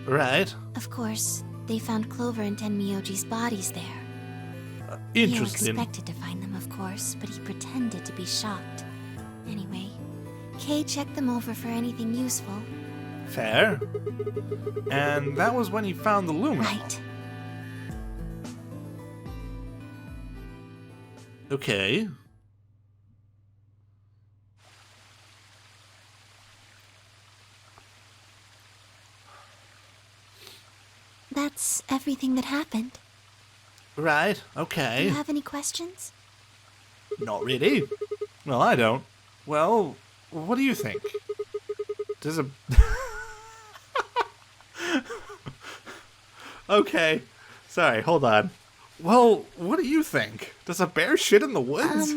Right. Of course, they found Clover and Tenmyoji's bodies there. Dio Interesting. expected to find them, of course, but he pretended to be shocked. Anyway, Kay checked them over for anything useful. Fair. And that was when he found the luminol. Right. Okay. That's everything that happened. Right. Do Okay. you have any questions? Not really. Well, I don't. Well, what do you think? Does a... Okay. Sorry, hold on. Well, what do you think? Does a bear shit in the woods?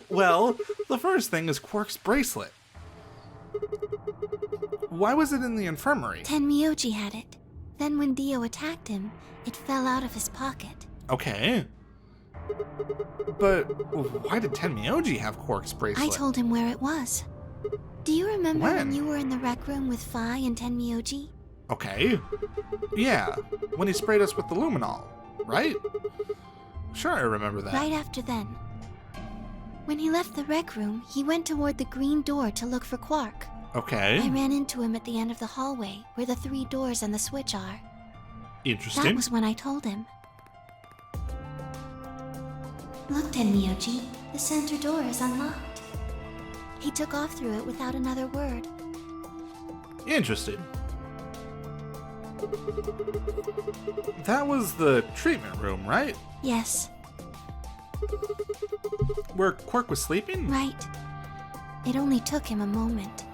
Well, the first thing is Quark's bracelet. Why was it in the infirmary? Tenmyoji had it. Then when Dio attacked him, it fell out of his pocket. Okay. But why did Tenmyoji have Quark's bracelet? I told him where it was. Do you remember when When? you were in the rec room with Phi and Tenmyoji? Okay. Yeah, when he sprayed us with the luminol, right? Sure, I remember that. Right after then. When he left the rec room, he went toward the green door to look for Quark. Okay. I ran into him at the end of the hallway, where the 3 doors and the switch are. That Interesting. was when I told him. Look, Tenmyoji, the center door is unlocked. He took off through it without another word. Interesting. That was the treatment room, right? Yes, Where Quark was sleeping? right. It only took him a moment.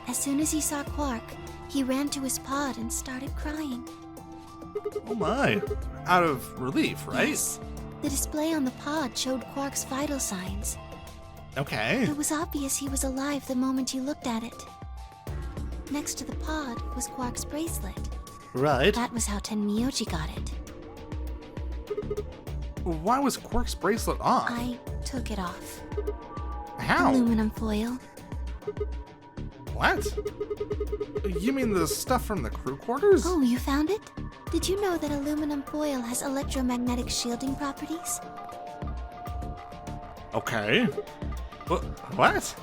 As soon as he saw Quark, he ran to his pod and started crying. Oh my. Out of relief, right? Yes. The display on the pod showed Quark's vital signs. Okay. It was obvious he was alive the moment you looked at it. Next to the pod was Quark's bracelet. Right. That was how Tenmyoji got it. Why was Quark's bracelet on? I took it off. How? Aluminum foil. What? You mean the stuff from the crew quarters? Oh, you found it? Did you know that aluminum foil has electromagnetic shielding properties? Okay. What?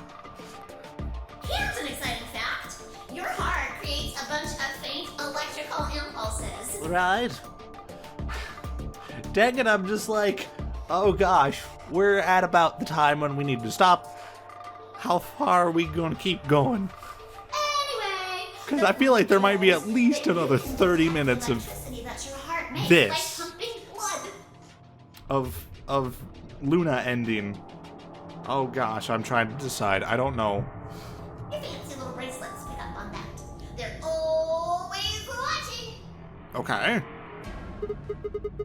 Here's an exciting fact. Your heart creates a bunch of faint electrical impulses. Right. Dang it, I'm just like, oh gosh, we're at about the time when we need to stop. How far are we going to keep going? Anyway, Because I feel like there might be at least another 30 minutes of electricity that your heart makes this. by pumping blood. of Luna ending. Oh gosh, I'm trying to decide. I don't know. Your fancy little bracelets pick up on that. They're always watching. Okay.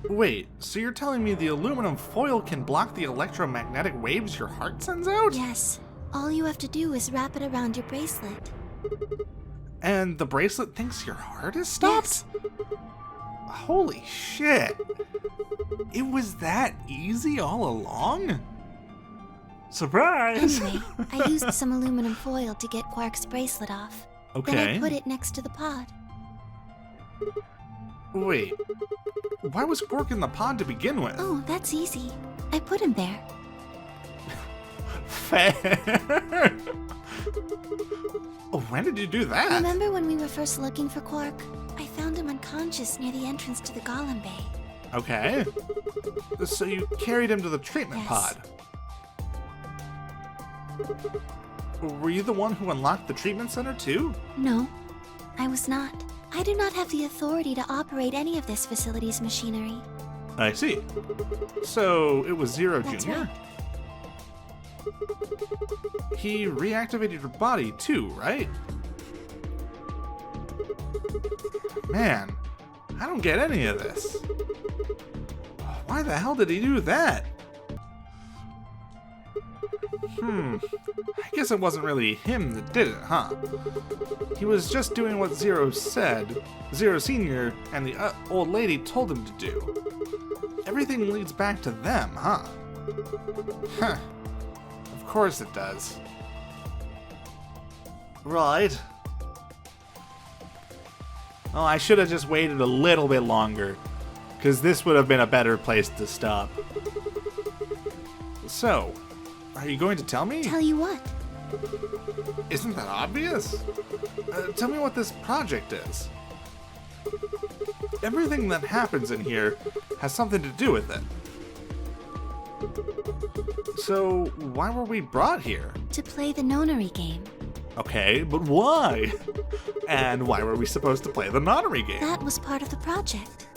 Wait, so you're telling me the aluminum foil can block the electromagnetic waves your heart sends out? Yes. All you have to do is wrap it around your bracelet. And the bracelet thinks your heart is stopped? Holy shit. It was that easy all along? Surprise! Anyway, I used some aluminum foil to get Quark's bracelet off. Then I Okay. put it next to the pod. Wait. Why was Quark in the pod to begin with? Oh, that's easy. I put him there. Fair. Oh, when did you do that? Remember when we were first looking for Quark? I found him unconscious near the entrance to the Golem Bay. Okay. So you carried him to the treatment Yes. pod. Were you the one who unlocked the treatment center too? No, I was not. I do not have the authority to operate any of this facility's machinery. I see. So it was Zero That's Jr.? right. He reactivated her body too, right? Man, I don't get any of this. Why the hell did he do that? I guess it wasn't really him that did it, huh? He was just doing what Zero said, Zero Senior and the old lady told him to do. Everything leads back to them, huh? Huh. Of course it does. Right. Oh, I should have just waited a little bit longer, because this would have been a better place to stop. So, are you going to tell me? Tell you what? Isn't that obvious? Tell me what this project is. Everything that happens in here has something to do with it. So, why were we brought here? To play the nonary game. Okay, but why? And why were we supposed to play the nonary game? That was part of the project.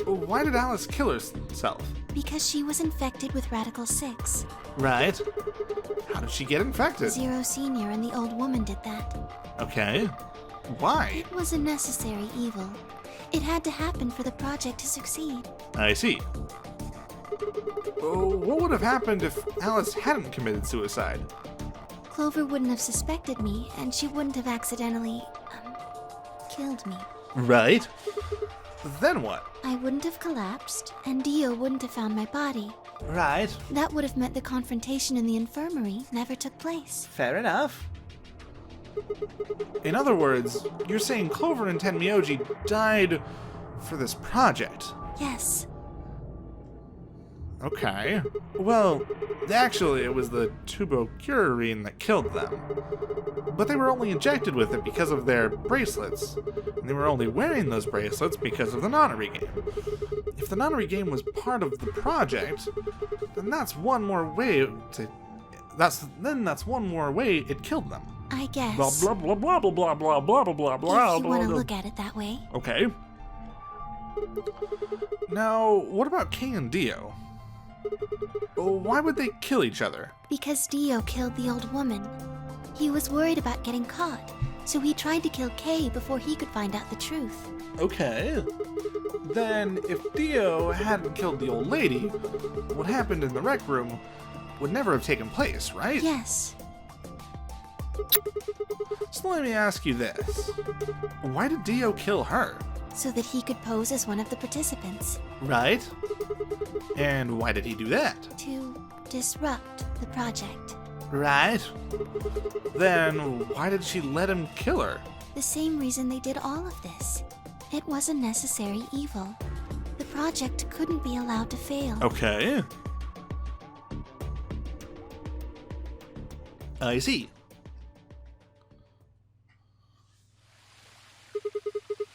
Why did Alice kill herself? Because she was infected with Radical 6. Right. How did she get infected? Zero Senior and the old woman did that. Okay. Why? It was a necessary evil. It had to happen for the project to succeed. I see. What would have happened if Alice hadn't committed suicide? Clover wouldn't have suspected me, and she wouldn't have accidentally, killed me. Right. Then what? I wouldn't have collapsed, and Dio wouldn't have found my body. Right. That would have meant the confrontation in the infirmary never took place. Fair enough. In other words, you're saying Clover and Tenmyoji died for this project. Yes. Okay. Well, actually, it was the tubocurarine that killed them. But they were only injected with it because of their bracelets. And they were only wearing those bracelets because of the nonary game. If the nonary game was part of the project, then that's one more way to... That's one more way it killed them. I guess. Blah blah blah blah blah blah blah blah blah blah. If you want to look at it that way. Okay. Now, what about Kay and Dio? Why would they kill each other? Because Dio killed the old woman. He was worried about getting caught, so he tried to kill Kay before he could find out the truth. Okay. Then, if Dio hadn't killed the old lady, what happened in the rec room would never have taken place, right? Yes. So let me ask you this. Why did Dio kill her? So that he could pose as one of the participants. Right. And why did he do that? To disrupt the project. Right. Then why did she let him kill her? The same reason they did all of this. It was a necessary evil. The project couldn't be allowed to fail. Okay. I see.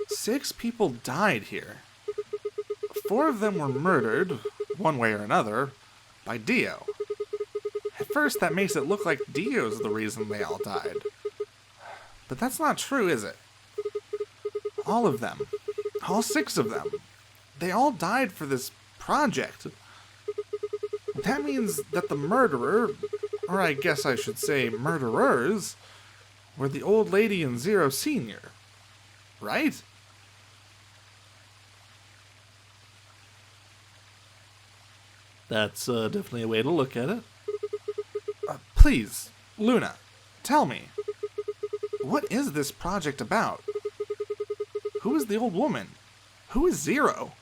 6 people died here. 4 of them were murdered, one way or another, by Dio. At first, that makes it look like Dio's the reason they all died. But that's not true, is it? All of them, all 6 of them, they all died for this project. That means that the murderer, or I guess I should say murderers, were the old lady and Zero Senior, right? That's definitely a way to look at it. Please, Luna, tell me, what is this project about? Who is the old woman? Who is Zero?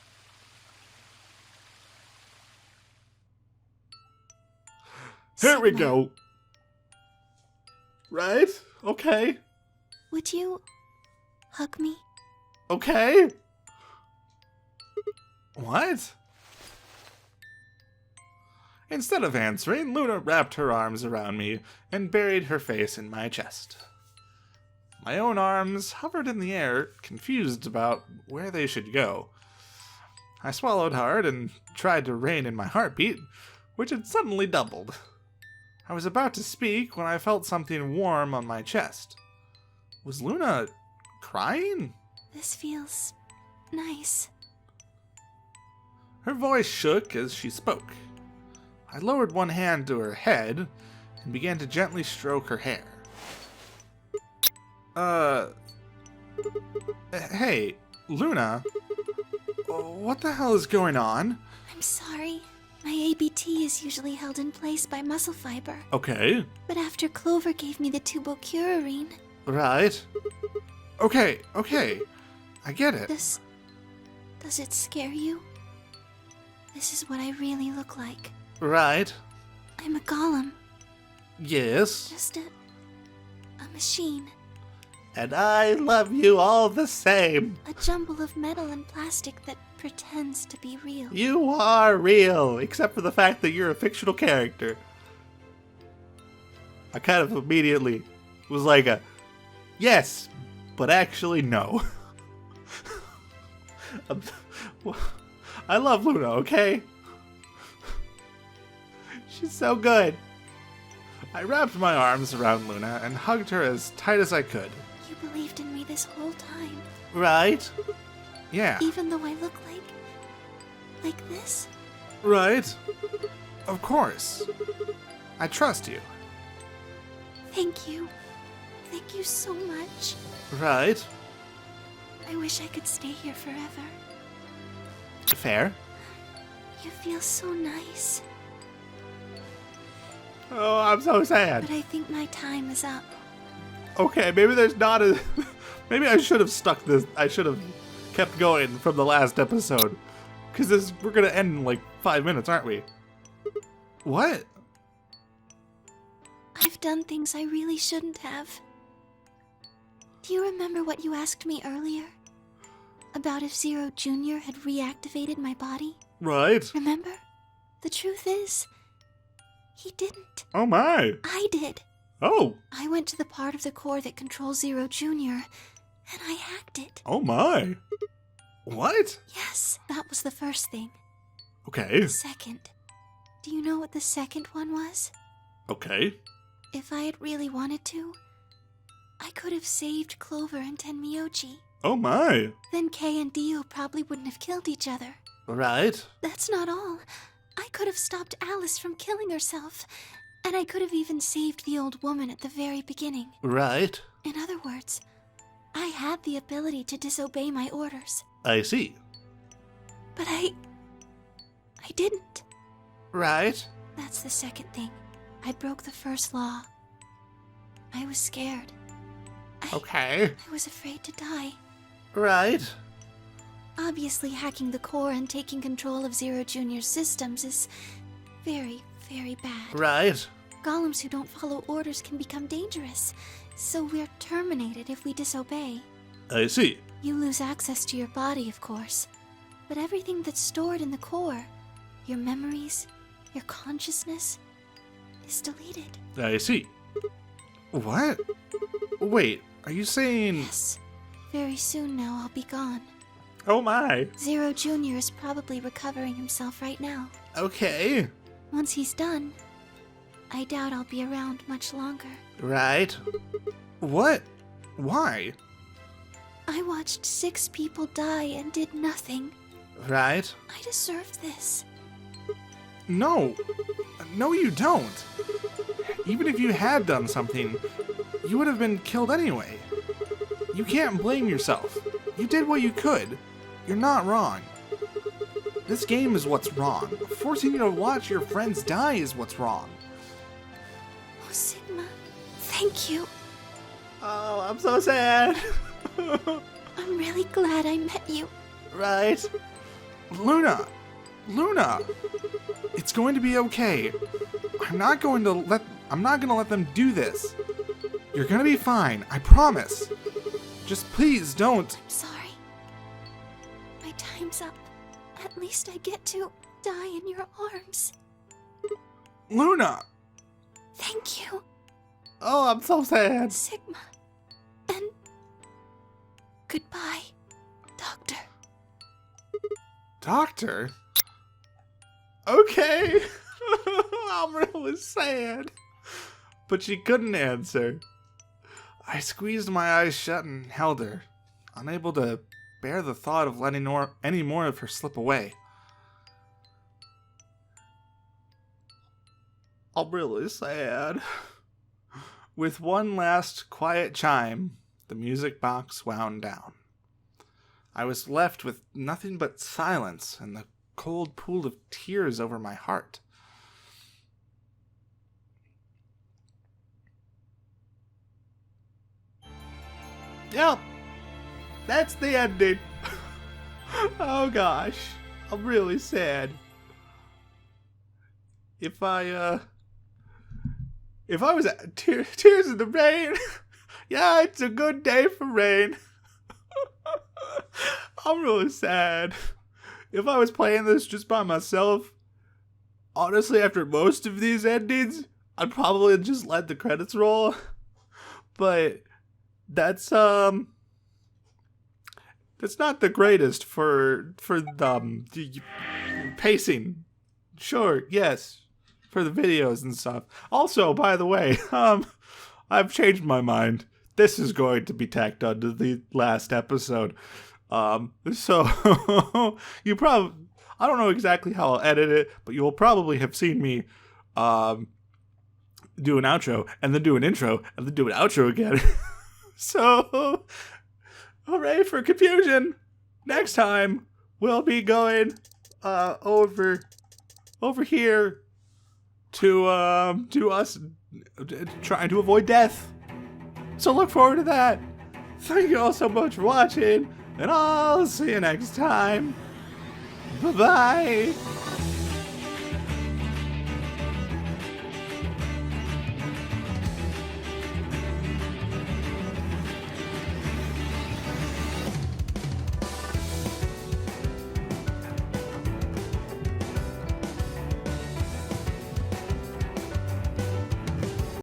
Here we go. Right? Okay. Would you hug me? Okay. What? Instead of answering, Luna wrapped her arms around me and buried her face in my chest. My own arms hovered in the air, confused about where they should go. I swallowed hard and tried to rein in my heartbeat, which had suddenly doubled. I was about to speak when I felt something warm on my chest. Was Luna crying? This feels nice. Her voice shook as she spoke. I lowered one hand to her head and began to gently stroke her hair. Hey, Luna, what the hell is going on? I'm sorry. My ABT is usually held in place by muscle fiber. Okay, But after Clover gave me the tubocurarine, right. Okay, I get it. does it scare you? This is what I really look like. Right, I'm a golem, yes. just a machine. And I love you all the same. A jumble of metal and plastic that pretends to be real. You are real, except for the fact that you're a fictional character. I kind of immediately was like yes, but actually no. I love Luna, okay? She's so good. I wrapped my arms around Luna and hugged her as tight as I could. You believed in me this whole time, Right? Yeah. even though I look like this? Right? Of course. I trust you. Thank you. Thank you so much. Right? I wish I could stay here forever. Fair. You feel so nice. Oh, I'm so sad. But I think my time is up. Okay, maybe there's not a... Maybe I should have stuck this... I should have kept going from the last episode. Because we're going to end in like 5 minutes, aren't we? What? I've done things I really shouldn't have. Do you remember what you asked me earlier? About if Zero Jr. had reactivated my body? Right. Remember? The truth is, he didn't. Oh my. I did. Oh. I went to the part of the core that controls Zero Jr., and I hacked it. Oh my. What? Yes, that was the first thing. Okay. Second, do you know what the second one was? Okay. If I had really wanted to, I could have saved Clover and Tenmyoji. Oh my. Then Kay and Dio probably wouldn't have killed each other. Right. That's not all. I could have stopped Alice from killing herself, and I could have even saved the old woman at the very beginning. Right. In other words, I had the ability to disobey my orders, I see. but I didn't. Right. That's the second thing. I broke the first law. I was scared. Okay. I was afraid to die. Right. Obviously, hacking the core and taking control of Zero Jr.'s systems is very, very bad. Right. Golems who don't follow orders can become dangerous, so we're terminated if we disobey. I see. You lose access to your body, of course, but everything that's stored in the core, your memories, your consciousness, is deleted. I see. What? Wait, are you saying... Yes. Very soon now I'll be gone. Oh my. Zero Jr. is probably recovering himself right now. Okay. Once he's done, I doubt I'll be around much longer. Right. What? Why? I watched 6 people die and did nothing. Right. I deserve this. No. No, you don't. Even if you had done something, you would have been killed anyway. You can't blame yourself. You did what you could. You're not wrong. This game is what's wrong. Forcing you to watch your friends die is what's wrong. Oh, Sigma, thank you. Oh, I'm so sad. I'm really glad I met you. Right? Luna! Luna! It's going to be okay. I'm not gonna let them do this. You're gonna be fine, I promise. Just please don't. I'm sorry. My time's up. At least I get to die in your arms. Luna! Thank you, Oh, I'm so sad. Sigma. And goodbye, Doctor. Doctor? Okay. I'm really sad. But she couldn't answer. I squeezed my eyes shut and held her, unable to bear the thought of letting any more of her slip away. I'm really sad. With one last quiet chime, the music box wound down. I was left with nothing but silence and the cold pool of tears over my heart. Yep, that's the ending. Oh gosh, I'm really sad. If I was at Tears in the Rain, yeah, it's a good day for rain. I'm really sad. If I was playing this just by myself, honestly, after most of these endings, I'd probably just let the credits roll. But that's not the greatest for the pacing. Sure, yes, for the videos and stuff. Also, by the way, I've changed my mind. This is going to be tacked onto the last episode. So you probably, I don't know exactly how I'll edit it, but you will probably have seen me do an outro and then do an intro and then do an outro again. So hooray for confusion. Next time we'll be going over here to us trying to avoid death. So look forward to that. Thank you all so much for watching, and I'll see you next time. Bye-bye.